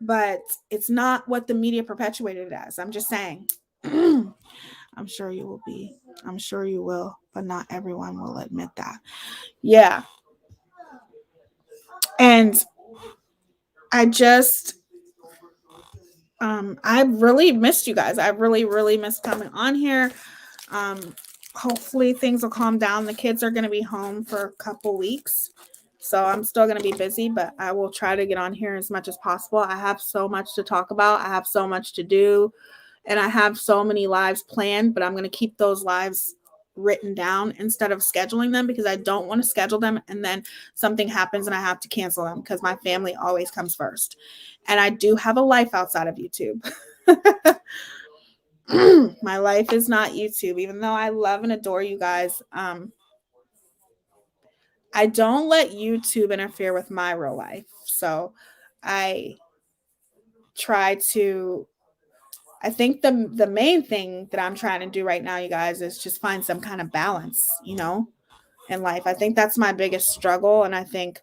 but it's not what the media perpetuated it as. I'm just saying. I'm sure you will be. I'm sure you will, but not everyone will admit that. Yeah. And I just, I really missed you guys. I really, really missed coming on here. Hopefully things will calm down. The kids are going to be home for a couple weeks. So I'm still going to be busy, but I will try to get on here as much as possible. I have so much to talk about. I have so much to do, and I have so many lives planned, but I'm going to keep those lives written down instead of scheduling them, because I don't want to schedule them and then something happens and I have to cancel them, because my family always comes first. And I do have a life outside of YouTube. My life is not YouTube, even though I love and adore you guys. I don't let YouTube interfere with my real life. So I try to, I think the main thing that I'm trying to do right now, you guys, is just find some kind of balance, you know, in life. I think that's my biggest struggle. And I think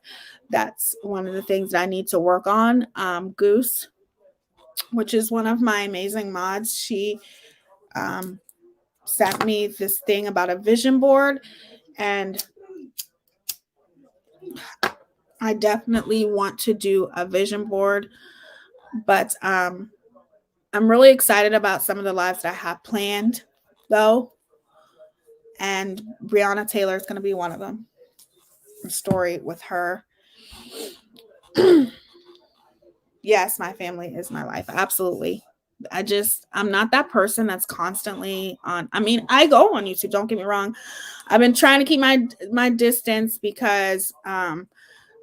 that's one of the things that I need to work on. Goose, which is one of my amazing mods, she sent me this thing about a vision board, and I definitely want to do a vision board, but I'm really excited about some of the lives that I have planned, though, and Breonna Taylor is going to be one of them. A story with her. Yes, my family is my life. Absolutely. I'm not that person that's constantly on. I mean, I go on YouTube, don't get me wrong. I've been trying to keep my distance because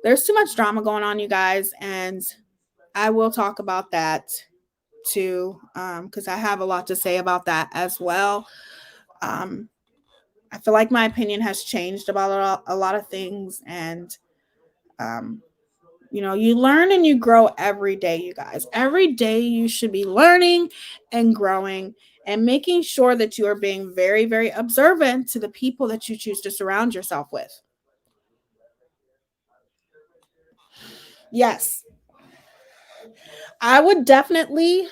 there's too much drama going on, you guys, and I will talk about that too, because I have a lot to say about that as well. I feel like my opinion has changed about a lot of things, and you know, you learn and you grow every day, you guys. Every day you should be learning and growing and making sure that you are being very, very observant to the people that you choose to surround yourself with. Yes, I would definitely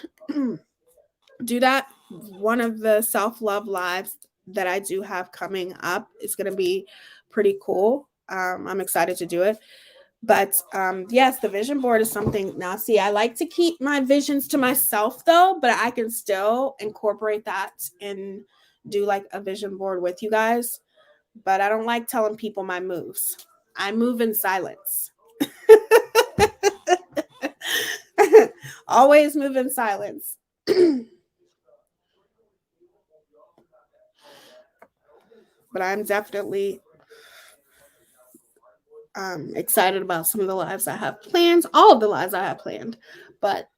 do that. One of the self-love lives that I do have coming up is going to be pretty cool. I'm excited to do it. But yes, the vision board is something. Now, see, I like to keep my visions to myself, though, but I can still incorporate that and do like a vision board with you guys. But I don't like telling people my moves. I move in silence. Always move in silence. But I'm definitely excited about some of the lives I have planned, all of the lives I have planned. But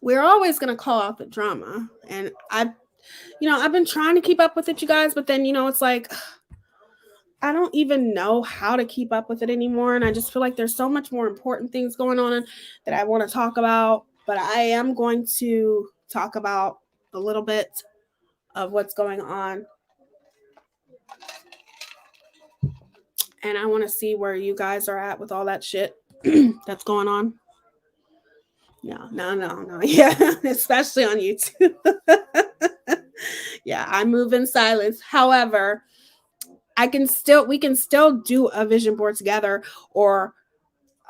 we're always going to call out the drama. And I've been trying to keep up with it, you guys, but then, it's like, I don't even know how to keep up with it anymore. And I just feel like there's so much more important things going on that I want to talk about. But I am going to talk about a little bit of what's going on. And I want to see where you guys are at with all that shit that's going on. No. Yeah, especially on YouTube. Yeah, I move in silence. However, we can still do a vision board together, or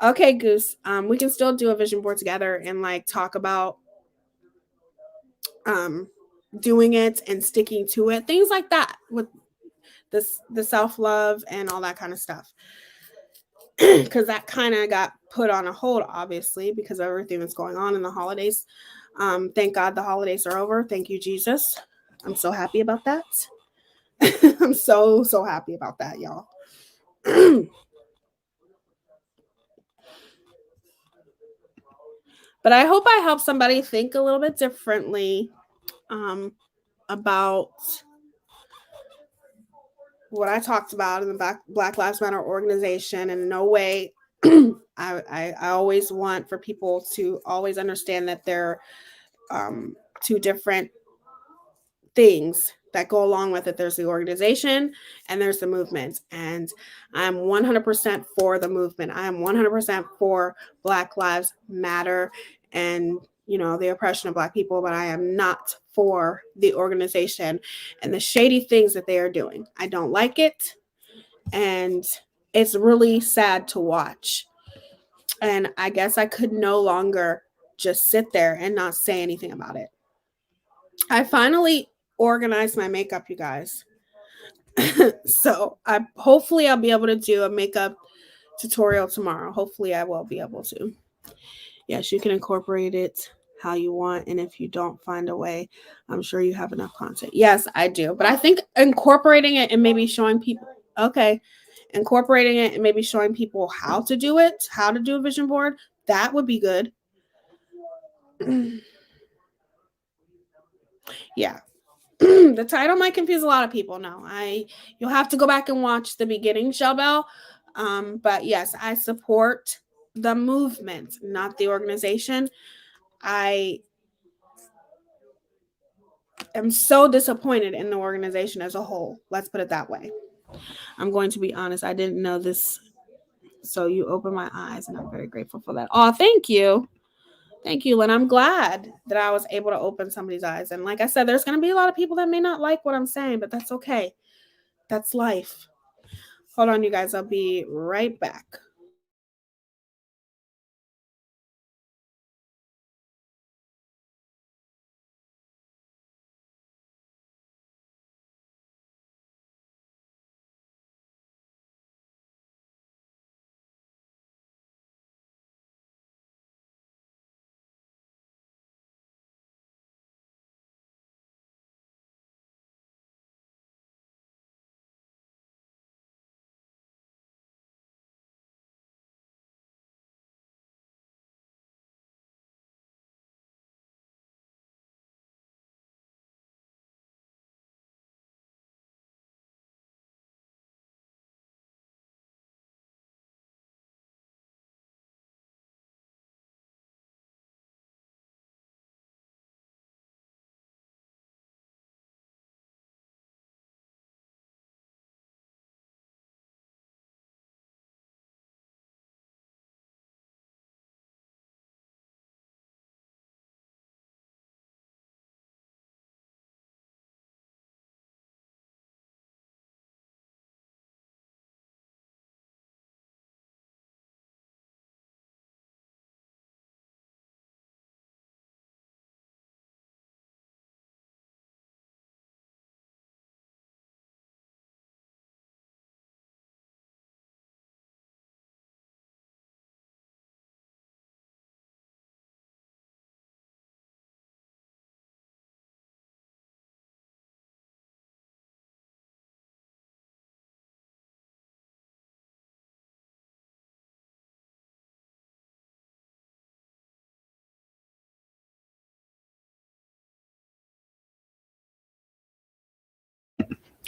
okay, Goose, we can still do a vision board together and like talk about doing it and sticking to it, things like that, with the self-love and all that kind of stuff. because that kind of got put on a hold, obviously, because of everything that's going on in the holidays. Thank God the holidays are over. Thank you, Jesus. I'm so happy about that. I'm so happy about that, y'all. But I hope I help somebody think a little bit differently about what I talked about in the Black Lives Matter organization. And in no way, I always want for people to always understand that they're two different things that go along with it. There's the organization and there's the movement. And I'm 100% for the movement. I am 100% for Black Lives Matter and, you know, the oppression of Black people, but I am not for the organization and the shady things that they are doing. I don't like it. And it's really sad to watch. And I guess I could no longer just sit there and not say anything about it. I finally organized my makeup, you guys. So hopefully I'll be able to do a makeup tutorial tomorrow. Hopefully I will be able to. Yes, you can incorporate it how you want. And if you don't find a way, I'm sure you have enough content. Yes, I do. But I think incorporating it and maybe showing people, incorporating it and maybe showing people how to do it, how to do a vision board, that would be good. Yeah. The title might confuse a lot of people. No, you'll have to go back and watch the beginning, Shelbell. But yes, I support the movement, not the organization. I am so disappointed in the organization as a whole. Let's put it that way. I'm going to be honest. I didn't know this. So you opened my eyes and I'm very grateful for that. Oh, thank you. Thank you, Lynn. I'm glad that I was able to open somebody's eyes. And like I said, there's going to be a lot of people that may not like what I'm saying, but that's okay. That's life. Hold on, you guys. I'll be right back.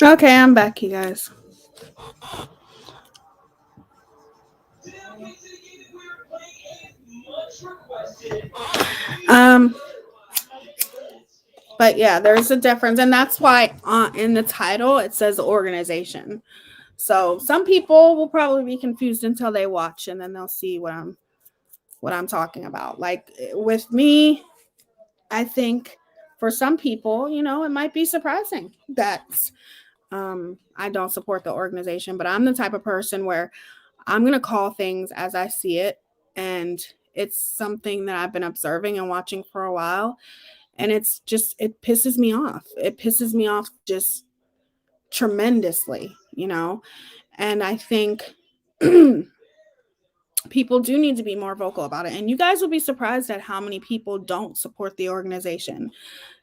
Okay, I'm back, you guys. But yeah, there's a difference, and that's why in the title it says organization. So some people will probably be confused until they watch, and then they'll see what I'm talking about. Like with me, I think for some people, you know, it might be surprising that I don't support the organization, but I'm the type of person where I'm going to call things as I see it. And it's something that I've been observing and watching for a while. And it pisses me off. It pisses me off just tremendously, you know? And I think people do need to be more vocal about it. And you guys will be surprised at how many people don't support the organization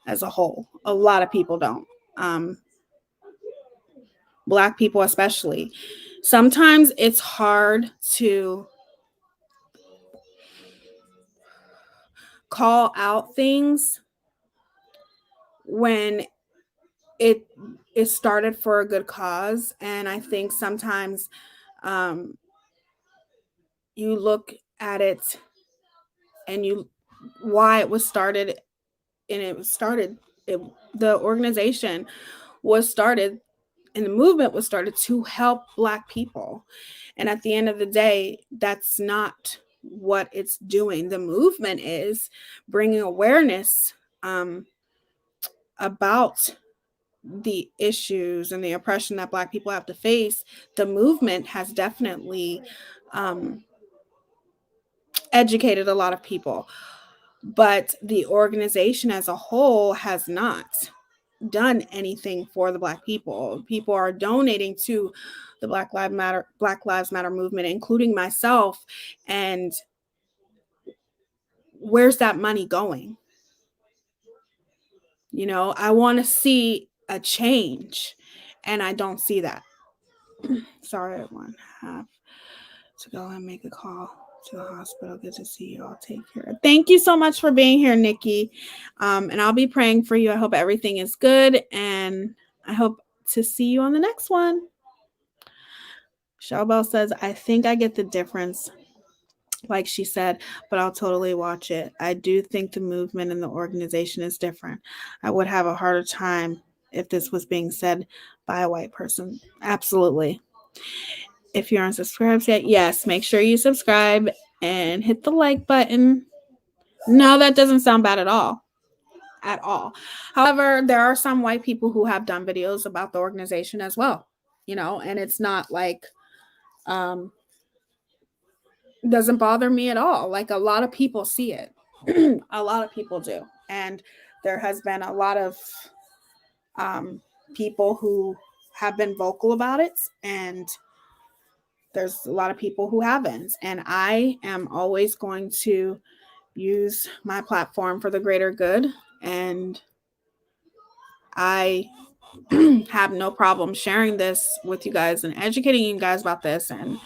as a whole. A lot of people don't. Black people especially. Sometimes it's hard to call out things when it started for a good cause. And I think sometimes you look at it and why it was started, and the organization was started and the movement was started to help Black people. And at the end of the day, that's not what it's doing. The movement is bringing awareness about the issues and the oppression that Black people have to face. The movement has definitely educated a lot of people, but the organization as a whole has not done anything for the Black people. People are donating to the Black Lives Matter movement, including myself. And where's that money going? You know, I want to see a change, and I don't see that. Sorry, everyone. Have to go and make a call to the hospital. Good to see you all. Take care. Thank you so much for being here, Nikki. And I'll be praying for you. I hope everything is good, and I hope to see you on the next one. Shellbell says, I think I get the difference, like she said, but I'll totally watch it. I do think the movement and the organization is different. I would have a harder time if this was being said by a white person. Absolutely. If you aren't subscribed yet, yes, make sure you subscribe and hit the like button. No, that doesn't sound bad at all. At all. However, there are some white people who have done videos about the organization as well, you know, and it's not like doesn't bother me at all. Like, a lot of people see it. A lot of people do. And there has been a lot of people who have been vocal about it, and there's a lot of people who haven't. And I am always going to use my platform for the greater good. And I have no problem sharing this with you guys and educating you guys about this, and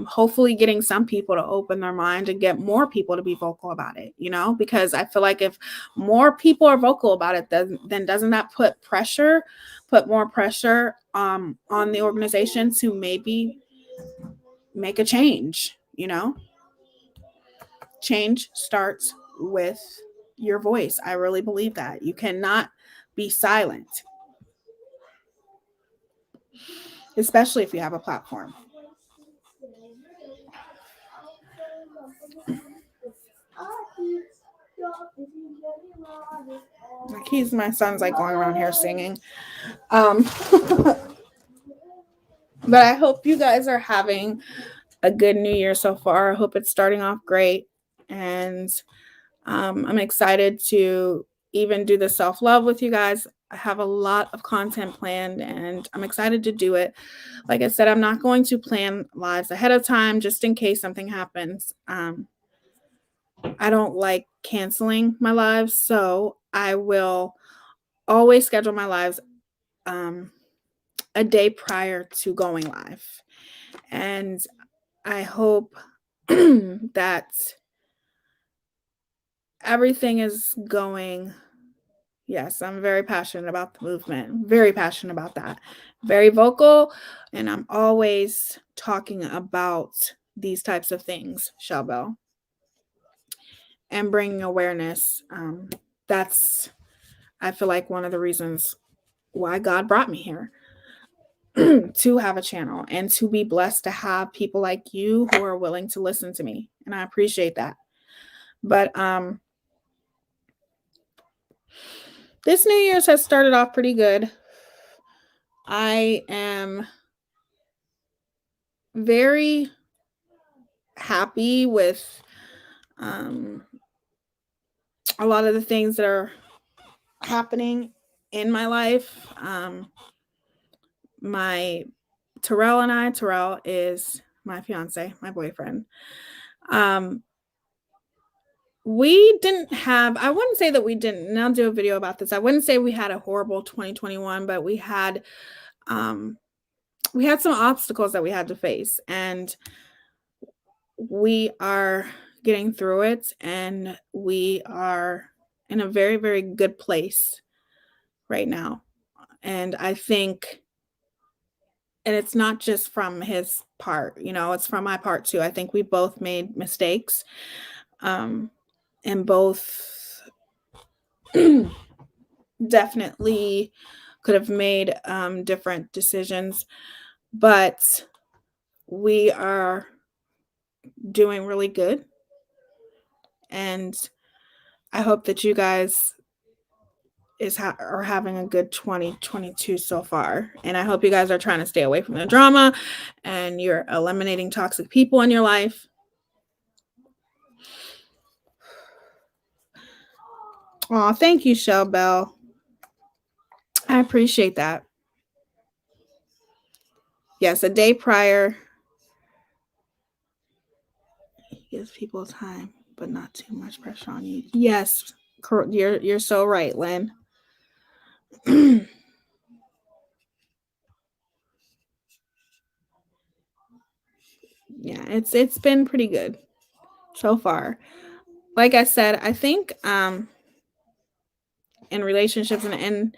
hopefully getting some people to open their mind and get more people to be vocal about it, you know, because I feel like if more people are vocal about it, then doesn't that put more pressure on the organization to maybe make a change, you know? Change starts with your voice. I really believe that. You cannot be silent, especially if you have a platform. My son's like going around here singing. But I hope you guys are having a good new year so far. I hope it's starting off great. And I'm excited to even do the self-love with you guys. I have a lot of content planned, and I'm excited to do it. Like I said, I'm not going to plan lives ahead of time just in case something happens. I don't like canceling my lives, so I will always schedule my lives a day prior to going live. And I hope that everything is going. Yes, I'm very passionate about the movement. Very passionate about that. Very vocal, and I'm always talking about these types of things, Shellbell, and bringing awareness. That's, I feel like, one of the reasons why God brought me here. To have a channel and to be blessed to have people like you who are willing to listen to me, and I appreciate that. But this New Year's has started off pretty good. I am very happy with a lot of the things that are happening in my life. Terrell is my fiance, my boyfriend. We didn't have, I wouldn't say that we didn't, and I'll do a video about this. I wouldn't say we had a horrible 2021, but we had some obstacles that we had to face, and we are getting through it, and we are in a very, very good place right now. And I think, and it's not just from his part, it's from my part too. I think we both made mistakes, and both definitely could have made different decisions, but we are doing really good. And I hope that you guys are having a good 2022 so far. And I hope you guys are trying to stay away from the drama and you're eliminating toxic people in your life. Oh, thank you, Shell Bell. I appreciate that. Yes, a day prior gives people time, but not too much pressure on you. Yes, you're so right, Lynn. Yeah, it's been pretty good so far. Like I said, I think in relationships and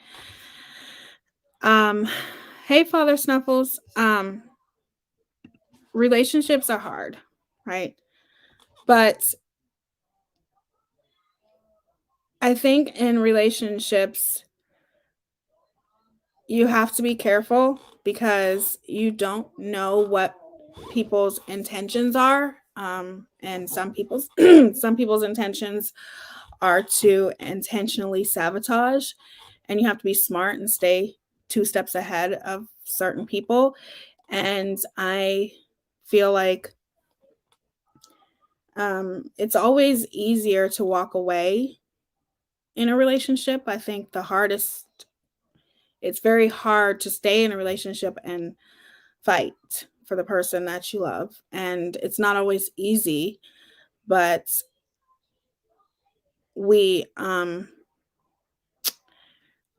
hey, Father Snuffles, relationships are hard, right? But I think in relationships you have to be careful because you don't know what people's intentions are. And some people's intentions are to intentionally sabotage, and you have to be smart and stay 2 steps ahead of certain people. And I feel like it's always easier to walk away in a relationship. I think it's very hard to stay in a relationship and fight for the person that you love. And it's not always easy, but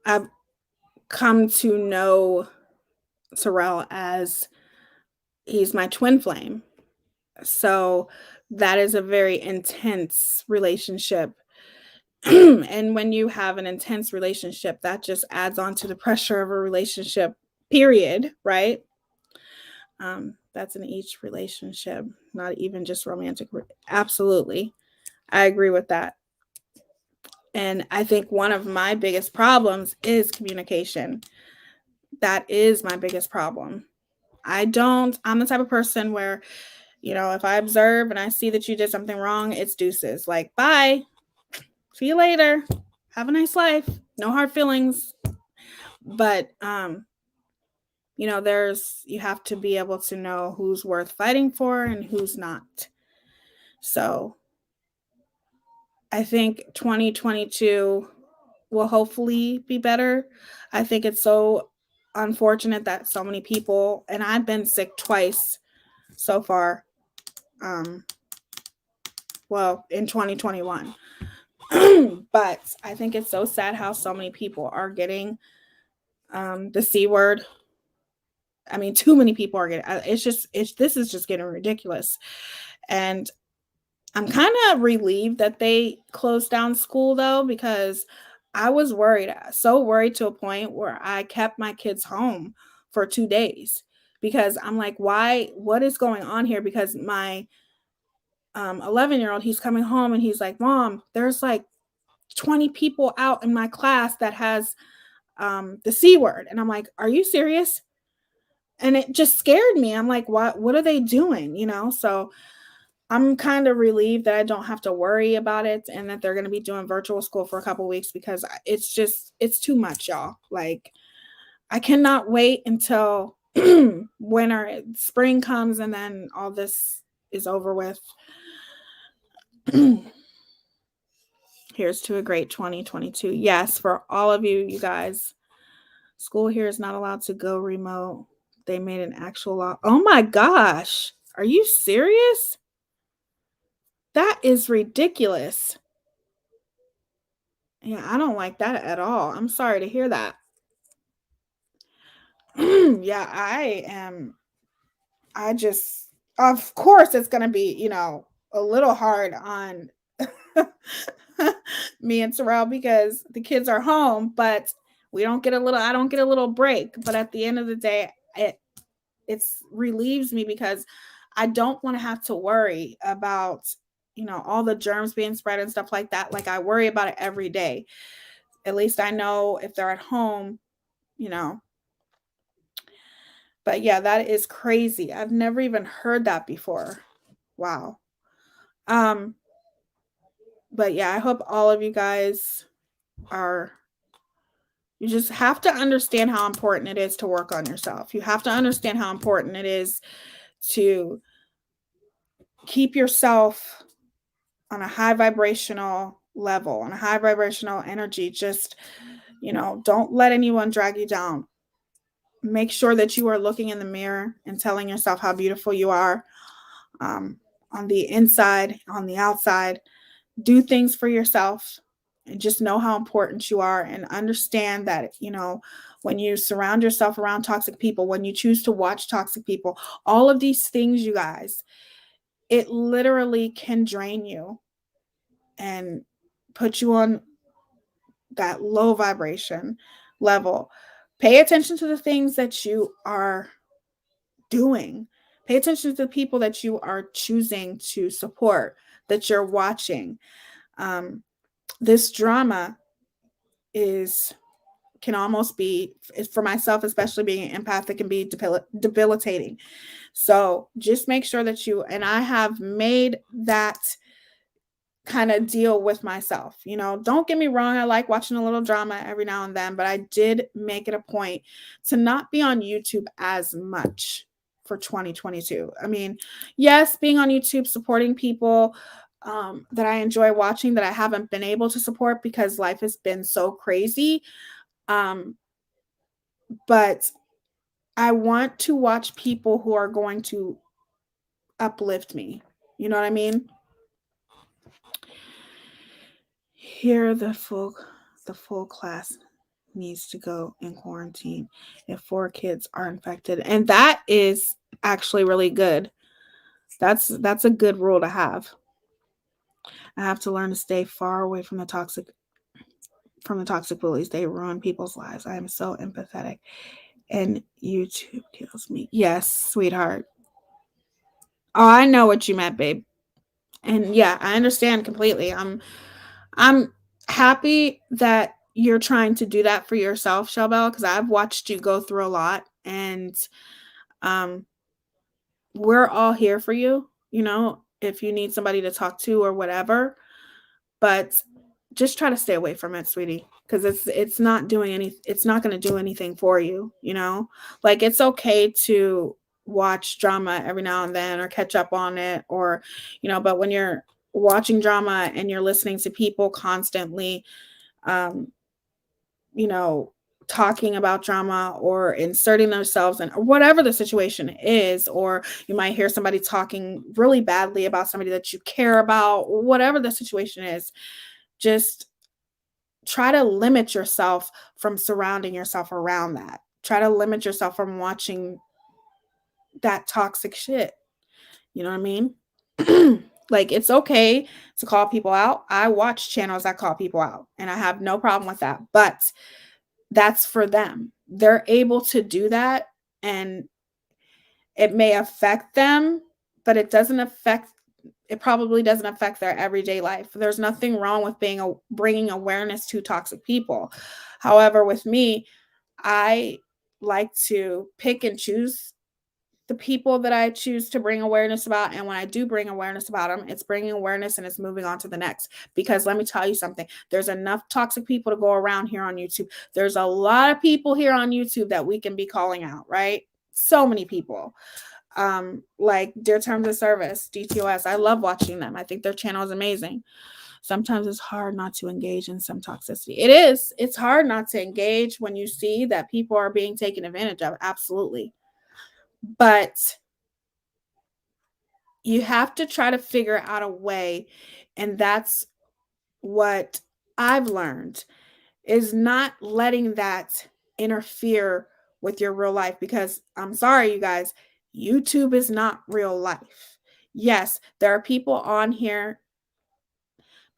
I've come to know Terrell as he's my twin flame. So that is a very intense relationship. And when you have an intense relationship, that just adds on to the pressure of a relationship, period, right? That's in each relationship, not even just romantic. Absolutely. I agree with that. And I think one of my biggest problems is communication. That is my biggest problem. I'm the type of person where, if I observe and I see that you did something wrong, it's deuces. Like, bye. See you later. Have a nice life. No hard feelings. But, you have to be able to know who's worth fighting for and who's not. So I think 2022 will hopefully be better. I think it's so unfortunate that so many people, and I've been sick twice so far. Well, in 2021. But I think it's so sad how so many people are getting the C word. I mean, too many people are getting, this is just getting ridiculous. And I'm kind of relieved that they closed down school though, because I was so worried to a point where I kept my kids home for 2 days because I'm like, what is going on here? Because my 11-year-old, he's coming home and he's like, Mom, there's like 20 people out in my class that has the C word. And I'm like, are you serious? And it just scared me. I'm like, what are they doing? So I'm kind of relieved that I don't have to worry about it and that they're going to be doing virtual school for a couple weeks because it's too much, y'all. Like, I cannot wait until spring comes and then all this is over with. Here's to a great 2022. Yes, for all of you guys. School here is not allowed to go remote. They made an actual law. Oh my gosh. Are you serious? That is ridiculous. Yeah, I don't like that at all. I'm sorry to hear that. Yeah, of course, it's going to be, a little hard on me and Terrell because the kids are home, but I don't get a little break. But at the end of the day, it relieves me because I don't want to have to worry about, all the germs being spread and stuff like that. Like I worry about it every day. At least I know if they're at home, you know. But yeah, that is crazy. I've never even heard that before. Wow. Um, but yeah, I hope all of you guys you just have to understand how important it is to work on yourself. You have to understand how important it is to keep yourself on a high vibrational level, on a high vibrational energy. Just, don't let anyone drag you down. Make sure that you are looking in the mirror and telling yourself how beautiful you are, on the inside, on the outside. Do things for yourself and just know how important you are, and understand that, when you surround yourself around toxic people, when you choose to watch toxic people, all of these things, you guys, it literally can drain you and put you on that low vibration level. Pay attention to the things that you are doing. Pay attention to the people that you are choosing to support, that you're watching. This drama can almost be, for myself, especially being an empath, it can be debilitating. So just make sure that and I have made that kind of deal with myself. Don't get me wrong, I like watching a little drama every now and then, but I did make it a point to not be on YouTube as much for 2022. I mean, yes, being on YouTube, supporting people that I enjoy watching, that I haven't been able to support because life has been so crazy. But I want to watch people who are going to uplift me. You know what I mean? Here, the full class needs to go in quarantine if 4 kids are infected, and that is actually really good. That's a good rule to have. I have to learn to stay far away from the toxic bullies. They ruin people's lives. I am so empathetic, and YouTube kills me. Yes, sweetheart. Oh, I know what you meant, babe. And yeah, I understand completely. I'm happy that you're trying to do that for yourself, Shelbel, because I've watched you go through a lot, and we're all here for you, if you need somebody to talk to or whatever. But just try to stay away from it, sweetie, because it's not going to do anything for you, Like, it's okay to watch drama every now and then or catch up on it, or but when you're watching drama and you're listening to people constantly talking about drama or inserting themselves in, or whatever the situation is, or you might hear somebody talking really badly about somebody that you care about, whatever the situation is, just try to limit yourself from surrounding yourself around that. Try to limit yourself from watching that toxic shit. You know what I mean? Like, it's okay to call people out. I watch channels that call people out, and I have no problem with that. But that's for them. They're able to do that, and it may affect them, but it probably doesn't affect their everyday life. There's nothing wrong with bringing awareness to toxic people. However, with me, I like to pick and choose the people that I choose to bring awareness about. And when I do bring awareness about them, it's bringing awareness and it's moving on to the next. Because let me tell you something, there's enough toxic people to go around here on YouTube. There's a lot of people here on YouTube that we can be calling out, right? So many people. Like Dear Terms of Service, DTOS. I love watching them. I think their channel is amazing. Sometimes it's hard not to engage in some toxicity. It is. It's hard not to engage when you see that people are being taken advantage of. Absolutely. But you have to try to figure out a way, and that's what I've learned, is not letting that interfere with your real life, because I'm sorry, you guys, YouTube is not real life. Yes, there are people on here,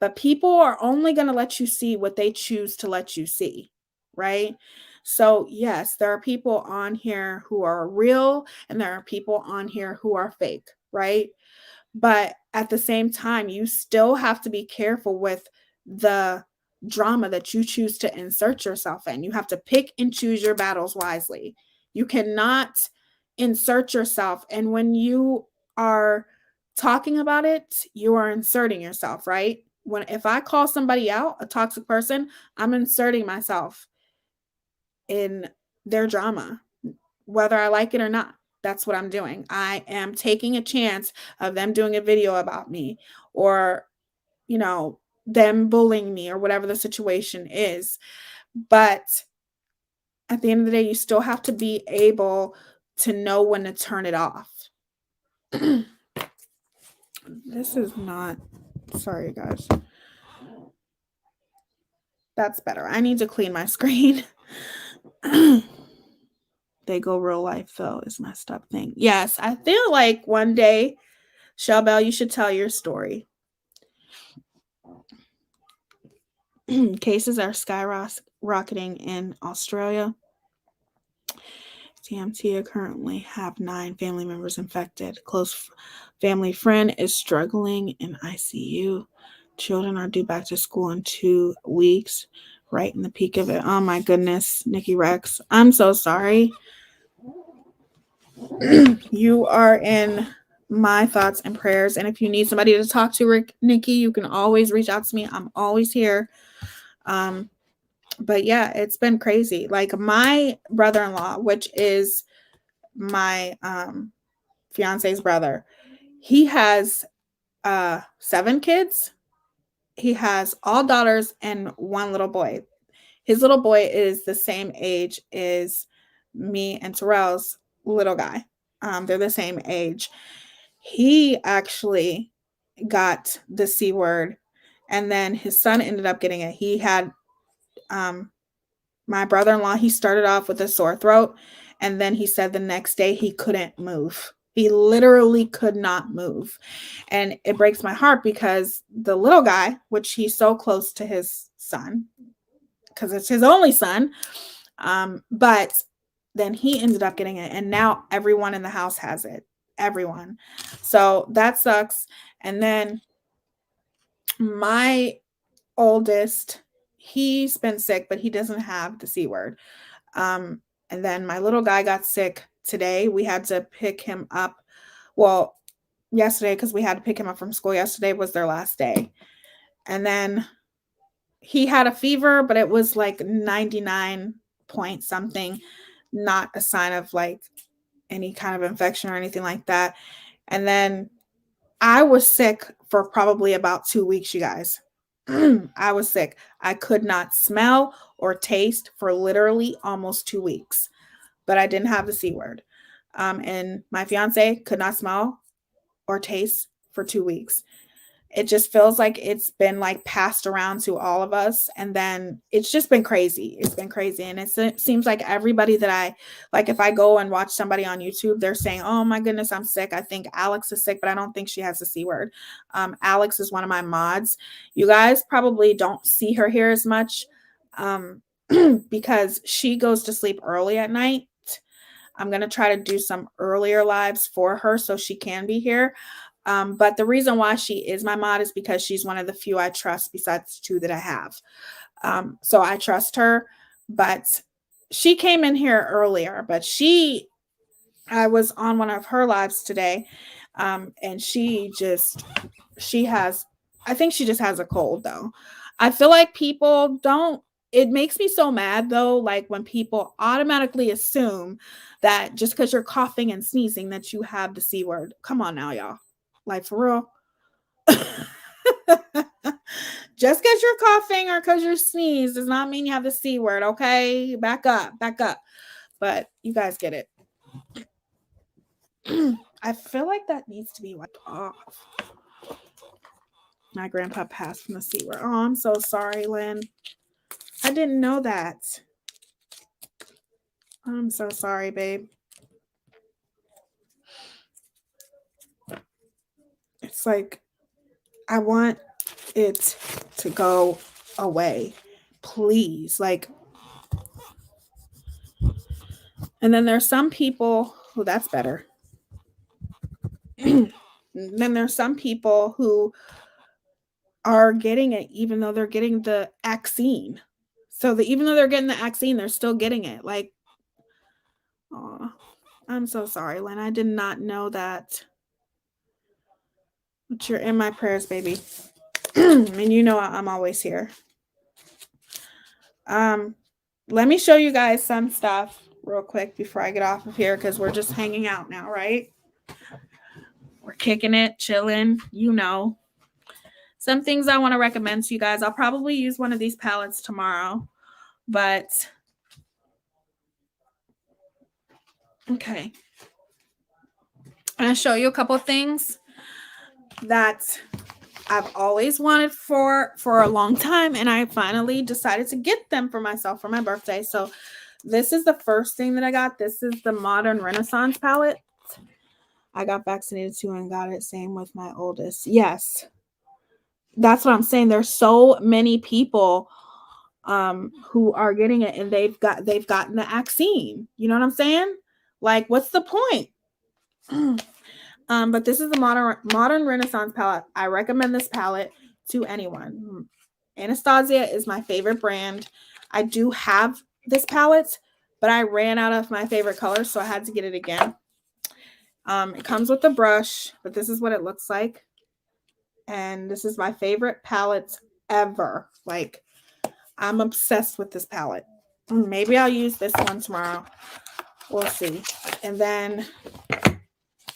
but people are only going to let you see what they choose to let you see, right? So, yes, there are people on here who are real and there are people on here who are fake, right? But at the same time, you still have to be careful with the drama that you choose to insert yourself in. You have to pick and choose your battles wisely. You cannot insert yourself. And when you are talking about it, you are inserting yourself, right? If I call somebody out, a toxic person, I'm inserting myself in their drama, whether I like it or not. That's what I'm doing. I am taking a chance of them doing a video about me, or, them bullying me, or whatever the situation is. But at the end of the day, you still have to be able to know when to turn it off. This is not, sorry, guys. That's better. I need to clean my screen. They go real life, though, is messed up thing. Yes, I feel like one day, Shelbell, you should tell your story. Cases are skyrocketing in Australia. Teaya currently have 9 family members infected. Close family friend is struggling in ICU. Children are due back to school in 2 weeks, right in the peak of it. Oh my goodness, Nikki Rex. I'm so sorry. You are in my thoughts and prayers. And if you need somebody to talk to, Nikki, you can always reach out to me. I'm always here. But yeah, it's been crazy. Like my brother-in-law, which is my fiance's brother, he has 7 kids. He has all daughters and 1 little boy. His little boy is the same age as me and Terrell's little guy. They're the same age. He actually got the C word, and then his son ended up getting it. He had my brother-in-law, he started off with a sore throat, and then he said the next day he couldn't move. He literally could not move. And it breaks my heart because the little guy, which he's so close to his son, because it's his only son, but then he ended up getting it, and now everyone in the house has it. Everyone. So that sucks. And then my oldest, he's been sick, but he doesn't have the C word. And then my little guy got sick today. We had to pick him up. Well, yesterday, because we had to pick him up from school. Yesterday was their last day. And then he had a fever, but it was like 99 point something, not a sign of like any kind of infection or anything like that. And then I was sick for probably about 2 weeks, you guys. I was sick. I could not smell or taste for literally almost 2 weeks, but I didn't have the C word. And my fiance could not smell or taste for 2 weeks. It just feels like it's been like passed around to all of us. And then it's just been crazy. It's been crazy. And it seems like everybody that I like, if I go and watch somebody on YouTube, they're saying, oh my goodness, I'm sick. I think Alex is sick, but I don't think she has the C word. Alex is one of my mods. You guys probably don't see her here as much because she goes to sleep early at night. I'm going to try to do some earlier lives for her so she can be here. But the reason why she is my mod is because she's one of the few I trust besides 2 that I have. So I trust her, but she came in here earlier, but I was on one of her lives today. And I think she just has a cold though. I feel like people it makes me so mad though, like when people automatically assume that just because you're coughing and sneezing that you have the C word. Come on now, y'all. Like for real. Just because you're coughing or because you're sneezed does not mean you have the C word, okay? Back up. But you guys get it. I feel like that needs to be wiped off. My grandpa passed from the C-word. Oh, I'm so sorry, Lynn. I didn't know that. I'm so sorry, babe. It's like, I want it to go away. Please. Like, and then there's some people who, that's better. Then there's some people who are getting it even though they're getting the vaccine. So even though they're getting the vaccine, they're still getting it. Like, oh, I'm so sorry, Lynn. I did not know that. But you're in my prayers, baby. And you know I'm always here. Let me show you guys some stuff real quick before I get off of here, because we're just hanging out now, right? We're kicking it, chilling, you know. Some things I want to recommend to you guys. I'll probably use one of these palettes tomorrow, but okay. I'm going to show you a couple of things that I've always wanted for a long time, and I finally decided to get them for myself for my birthday. So this is the first thing that I got. This is the Modern Renaissance palette. I got vaccinated too and got it. Same with my oldest. Yes. That's what I'm saying. There's so many people who are getting it, and they've gotten the vaccine. You know what I'm saying? Like, what's the point? But this is the modern Renaissance palette. I recommend this palette to anyone. Anastasia is my favorite brand. I do have this palette, but I ran out of my favorite colors, so I had to get it again. It comes with a brush, but this is what it looks like. And this is my favorite palette ever. Like, I'm obsessed with this palette. Maybe I'll use this one tomorrow. We'll see. And then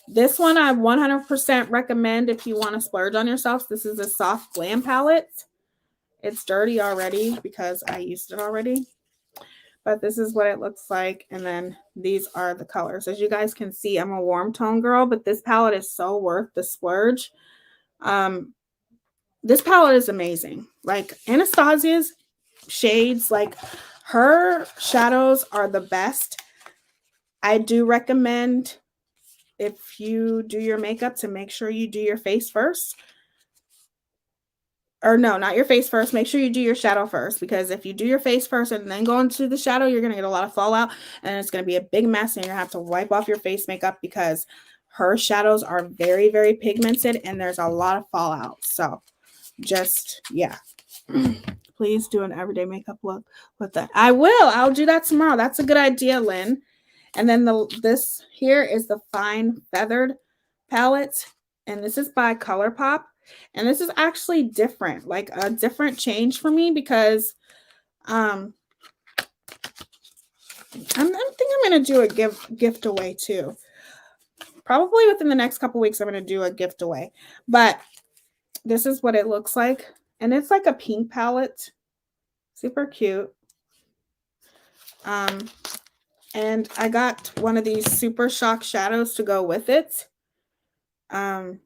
this one I 100% recommend if you want to splurge on yourself. This is a soft glam palette. It's dirty already because I used it already. But this is what it looks like. And then these are the colors. As you guys can see, I'm a warm tone girl, but this palette is so worth the splurge. This palette is amazing. Like, Anastasia's shades, like, her shadows are the best. I do recommend, if you do your makeup, to make sure you do your face first. Or no, not your face first. Make sure you do your shadow first, because if you do your face first and then go into the shadow, you're going to get a lot of fallout, and it's going to be a big mess, and you're going to have to wipe off your face makeup, because her shadows are very, very pigmented and there's a lot of fallout. So just, yeah. Please do an everyday makeup look with that. I'll do that tomorrow. That's a good idea, Lynn. And then this here is the Fine Feathered palette, and this is by ColourPop. And this is actually different, like a different change for me, because I think I'm going to do a gift away too. Probably within the next couple weeks, I'm going to do a gift away. But this is what it looks like. And it's like a pink palette. Super cute. And I got one of these Super Shock shadows to go with it. The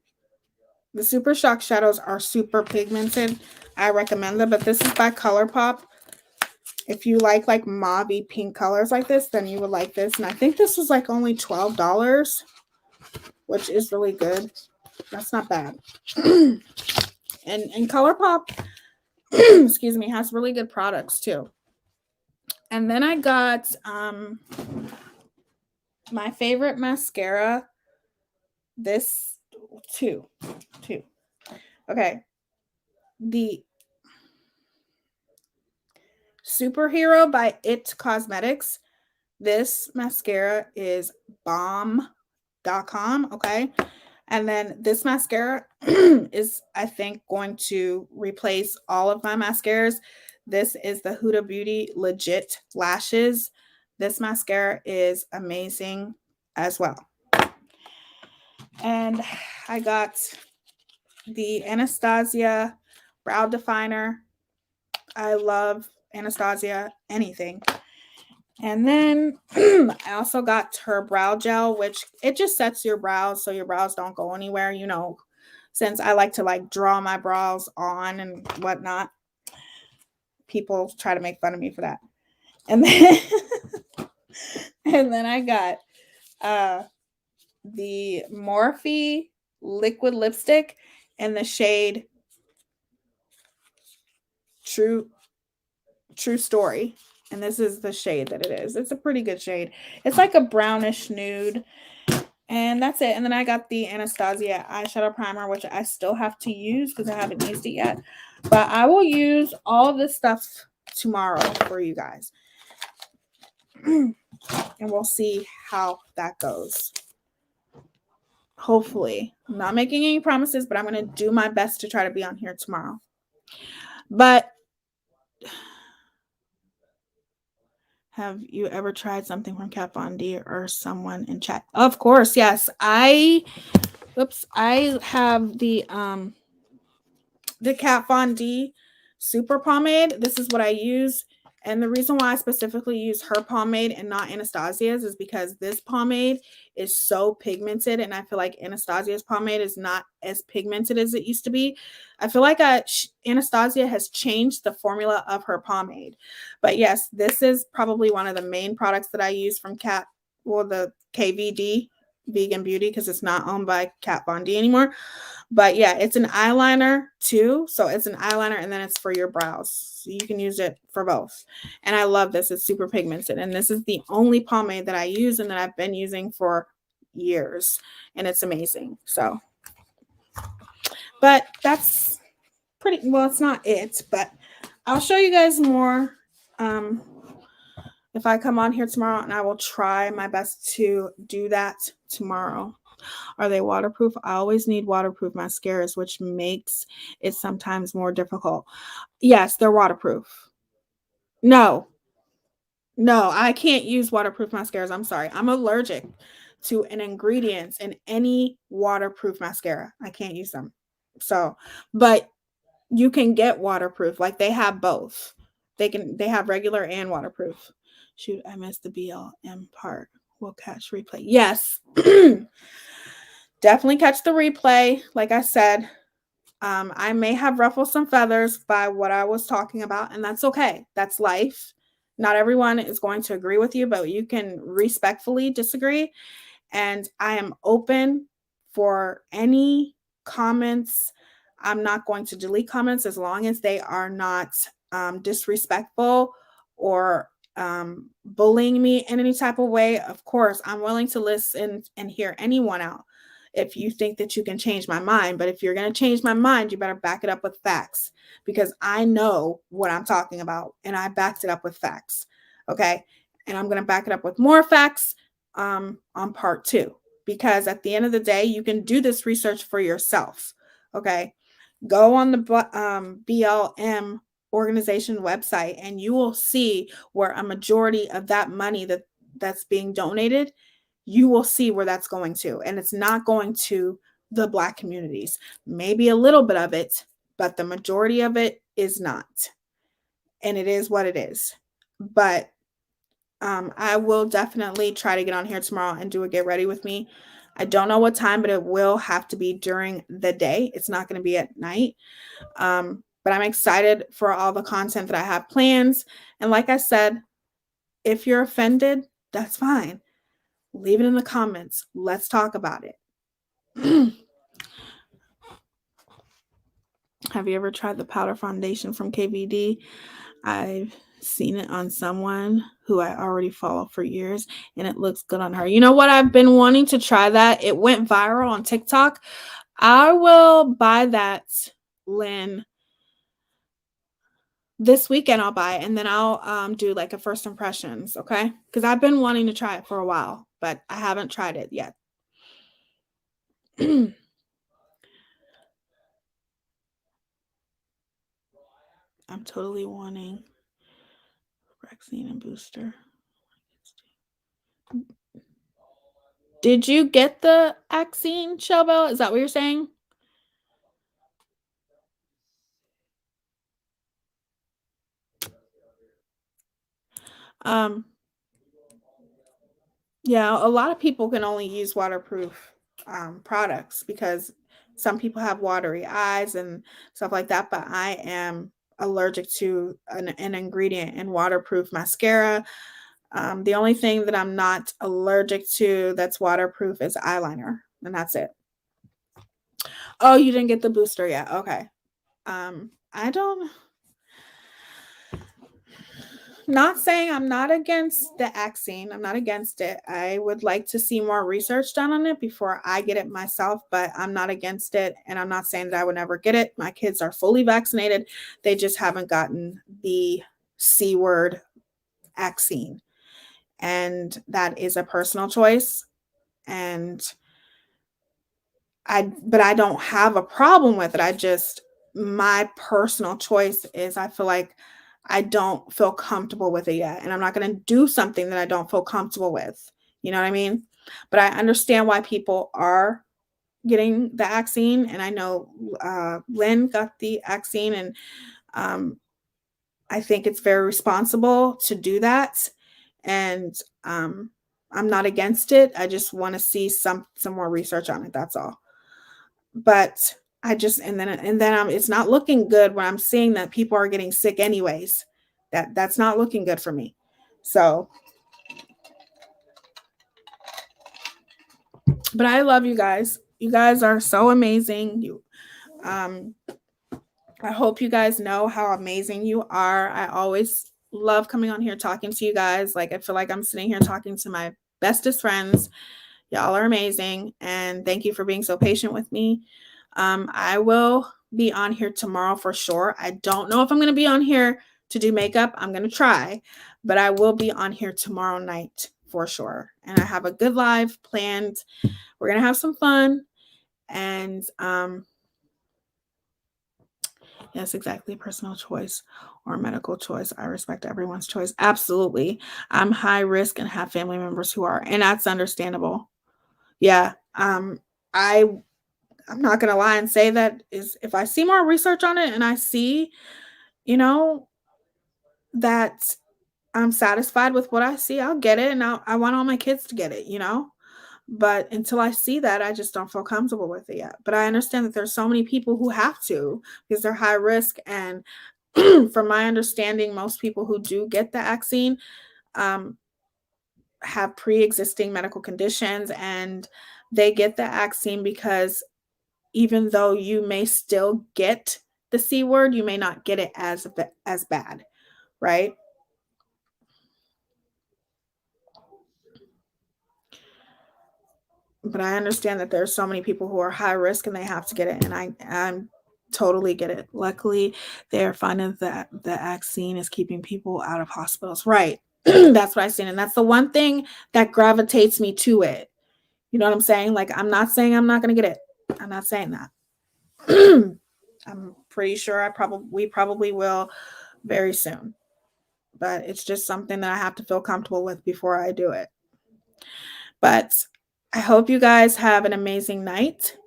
Super Shock shadows are super pigmented. I recommend them, but this is by ColourPop. If you like mauve pink colors like this, then you would like this. And I think this was like only $12, which is really good. That's not bad. And ColourPop, excuse me, has really good products too. And then I got my favorite mascara. This two. Okay. The Superhero by It Cosmetics. This mascara is bomb.com. Okay. And then this mascara is, I think, going to replace all of my mascaras. This is the Huda Beauty Legit Lashes. This mascara is amazing as well. And I got the Anastasia Brow Definer. I love Anastasia anything. And then I also got her brow gel, which it just sets your brows so your brows don't go anywhere, you know, since I like to like draw my brows on and whatnot. People try to make fun of me for that. And then and then I got the Morphe liquid lipstick in the shade True Story. And this is the shade that it is. It's a pretty good shade. It's like a brownish nude. And that's it. And then I got the Anastasia eyeshadow primer, which I still have to use because I haven't used it yet. But I will use all of this stuff tomorrow for you guys. And we'll see how that goes. Hopefully. I'm not making any promises, but I'm going to do my best to try to be on here tomorrow. But have you ever tried something from Kat Von D or someone in chat? Of course, yes. I have the Kat Von D super pomade. This is what I use. And the reason why I specifically use her pomade and not Anastasia's is because this pomade is so pigmented. And I feel like Anastasia's pomade is not as pigmented as it used to be. I feel like Anastasia has changed the formula of her pomade. But yes, this is probably one of the main products that I use from the KVD, Vegan Beauty, because it's not owned by Kat Von D anymore. But yeah, it's an eyeliner too. So it's an eyeliner and then it's for your brows. So you can use it for both. And I love this. It's super pigmented. And this is the only pomade that I use and that I've been using for years. And it's amazing. So, but that's pretty, well, it's not it, but I'll show you guys more if I come on here tomorrow, and I will try my best to do that tomorrow. Are they waterproof? I always need waterproof mascaras, which makes it sometimes more difficult. Yes, they're waterproof. No, I can't use waterproof mascaras. I'm sorry. I'm allergic to an ingredient in any waterproof mascara. I can't use them. So, but you can get waterproof. Like they have both. They have regular and waterproof. Shoot, I missed the BLM part. We'll catch replay. Yes. Definitely catch the replay. Like I said, I may have ruffled some feathers by what I was talking about, and that's okay. That's life. Not everyone is going to agree with you, but you can respectfully disagree. And I am open for any comments. I'm not going to delete comments as long as they are not disrespectful or bullying me in any type of way. Of course, I'm willing to listen and hear anyone out if you think that you can change my mind. But if you're going to change my mind, you better back it up with facts, because I know what I'm talking about and I backed it up with facts. Okay. And I'm going to back it up with more facts on part 2, because at the end of the day, you can do this research for yourself. Okay. Go on the BLM organization website and you will see where a majority of that money that's being donated, you will see where that's going to. And it's not going to the Black communities. Maybe a little bit of it, but the majority of it is not. And it is what it is. But I will definitely try to get on here tomorrow and do a get ready with me. I don't know what time, but it will have to be during the day. It's not going to be at night. But I'm excited for all the content that I have planned. And like I said, if you're offended, that's fine. Leave it in the comments. Let's talk about it. Have you ever tried the powder foundation from KVD? I've seen it on someone who I already follow for years, and it looks good on her. You know what? I've been wanting to try that. It went viral on TikTok. I will buy that, Lynn. This weekend I'll buy it, and then I'll do like a first impressions, okay? Because I've been wanting to try it for a while, but I haven't tried it yet. I'm totally wanting vaccine and booster. Did you get the vaccine, Shellbell? Is that what you're saying? Yeah, a lot of people can only use waterproof products because some people have watery eyes and stuff like that. But I am allergic to an ingredient in waterproof mascara. The only thing that I'm not allergic to that's waterproof is eyeliner, and that's it. Oh, you didn't get the booster yet. Okay. I don't, not saying I'm not against the vaccine. I'm not against it. I would like to see more research done on it before I get it myself, but I'm not against it. And I'm not saying that I would never get it. My kids are fully vaccinated. They just haven't gotten the C word vaccine. And that is a personal choice. And but I don't have a problem with it. My personal choice is I feel like I don't feel comfortable with it yet. And I'm not going to do something that I don't feel comfortable with. You know what I mean? But I understand why people are getting the vaccine. And I know Lynn got the vaccine. And I think it's very responsible to do that. And I'm not against it. I just want to see some more research on it. That's all. But it's not looking good when I'm seeing that people are getting sick anyways. That's not looking good for me. So, but I love you guys. You guys are so amazing. I hope you guys know how amazing you are. I always love coming on here talking to you guys. Like I feel like I'm sitting here talking to my bestest friends. Y'all are amazing, and thank you for being so patient with me. I will be on here tomorrow for sure. I don't know if I'm going to be on here to do makeup. I'm going to try, but I will be on here tomorrow night for sure. And I have a good live planned. We're going to have some fun. And yes, exactly. Personal choice or medical choice. I respect everyone's choice. Absolutely. I'm high risk and have family members who are, and that's understandable. Yeah. I'm not going to lie and say that is if I see more research on it and I see, that I'm satisfied with what I see, I'll get it. And I want all my kids to get it. But until I see that, I just don't feel comfortable with it yet. But I understand that there's so many people who have to because they're high risk. And from my understanding, most people who do get the vaccine have pre-existing medical conditions, and they get the vaccine because even though you may still get the C word, you may not get it as bad, right? But I understand that there's so many people who are high risk and they have to get it, and I'm totally get it. Luckily, they're finding that the vaccine is keeping people out of hospitals, right? That's what I've seen, and that's the one thing that gravitates me to it. You know what I'm saying? Like, I'm not saying I'm not going to get it. I'm not saying that. I'm pretty sure we probably will very soon. But it's just something that I have to feel comfortable with before I do it. But I hope you guys have an amazing night.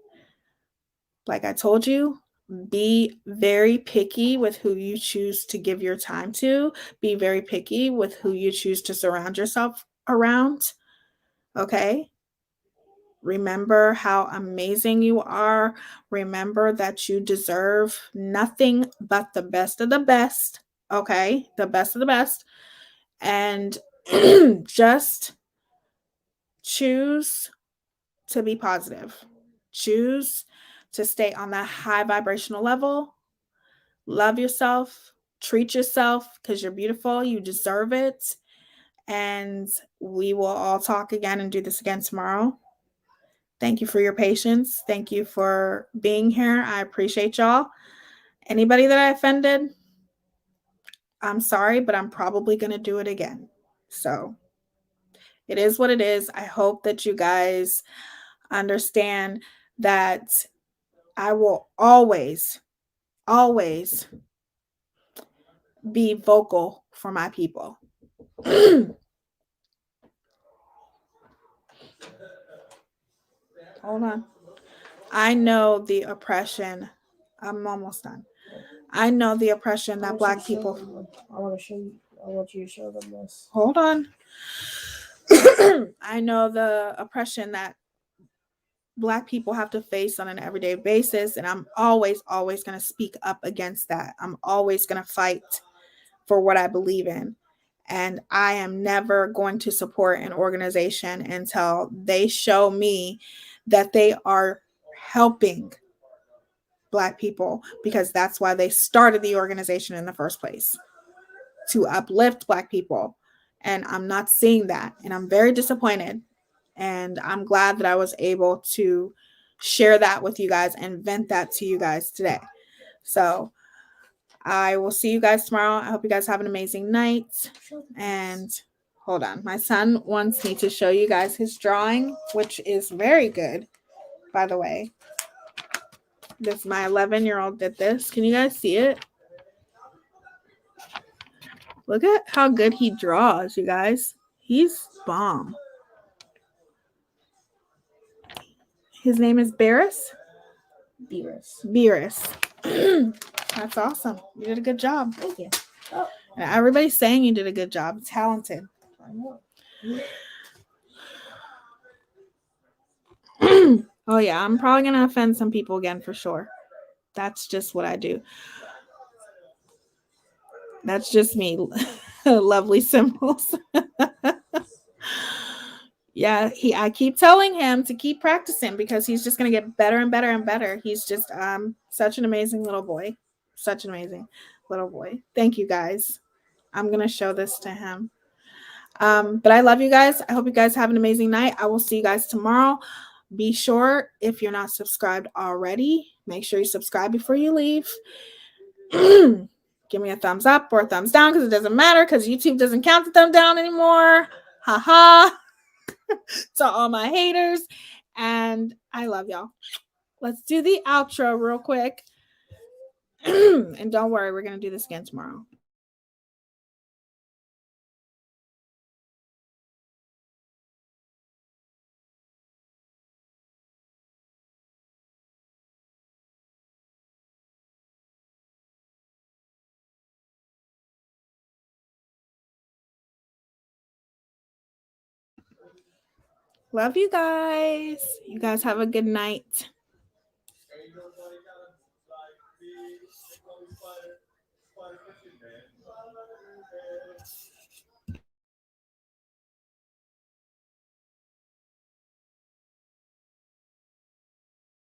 Like I told you, be very picky with who you choose to give your time to. Be very picky with who you choose to surround yourself around. Okay? Remember how amazing you are. Remember that you deserve nothing but the best of the best. Okay? The best of the best. And just choose to be positive. Choose to stay on that high vibrational level. Love yourself. Treat yourself because you're beautiful. You deserve it. And we will all talk again and do this again tomorrow. Thank you for your patience. Thank you for being here. I appreciate y'all. Anybody that I offended, I'm sorry, but I'm probably going to do it again. So it is what it is. I hope that you guys understand that I will always, always be vocal for my people. Hold on. I know the oppression. I'm almost done. I know the oppression that Black people. I want to show you. I want you to show them this. Hold on. I know the oppression that Black people have to face on an everyday basis, and I'm always going to speak up against that. I'm always going to fight for what I believe in. And I am never going to support an organization until they show me that they are helping Black people, because that's why they started the organization in the first place, to uplift Black people. And I'm not seeing that. And I'm very disappointed. And I'm glad that I was able to share that with you guys and vent that to you guys today. So I will see you guys tomorrow. I hope you guys have an amazing night. And hold on. My son wants me to show you guys his drawing, which is very good, by the way. This, my 11-year-old did this. Can you guys see it? Look at how good he draws, you guys. He's bomb. His name is Barris. Beerus. That's awesome. You did a good job. Thank you. And everybody's saying you did a good job. Talented. Oh yeah, I'm probably gonna offend some people again for sure. That's just what I do. That's just me. Lovely symbols. Yeah, I keep telling him to keep practicing because he's just gonna get better and better and better. He's just such an amazing little boy. Such an amazing little boy. Thank you guys. I'm gonna show this to him. But I love you guys. I hope you guys have an amazing night. I will see you guys tomorrow. Be sure, if you're not subscribed already, make sure you subscribe before you leave. Give me a thumbs up or a thumbs down, because it doesn't matter, because YouTube doesn't count the thumb down anymore. Haha. To all my haters. And I love y'all. Let's do the outro real quick. And don't worry, we're going to do this again tomorrow. Love you guys. You guys have a good night.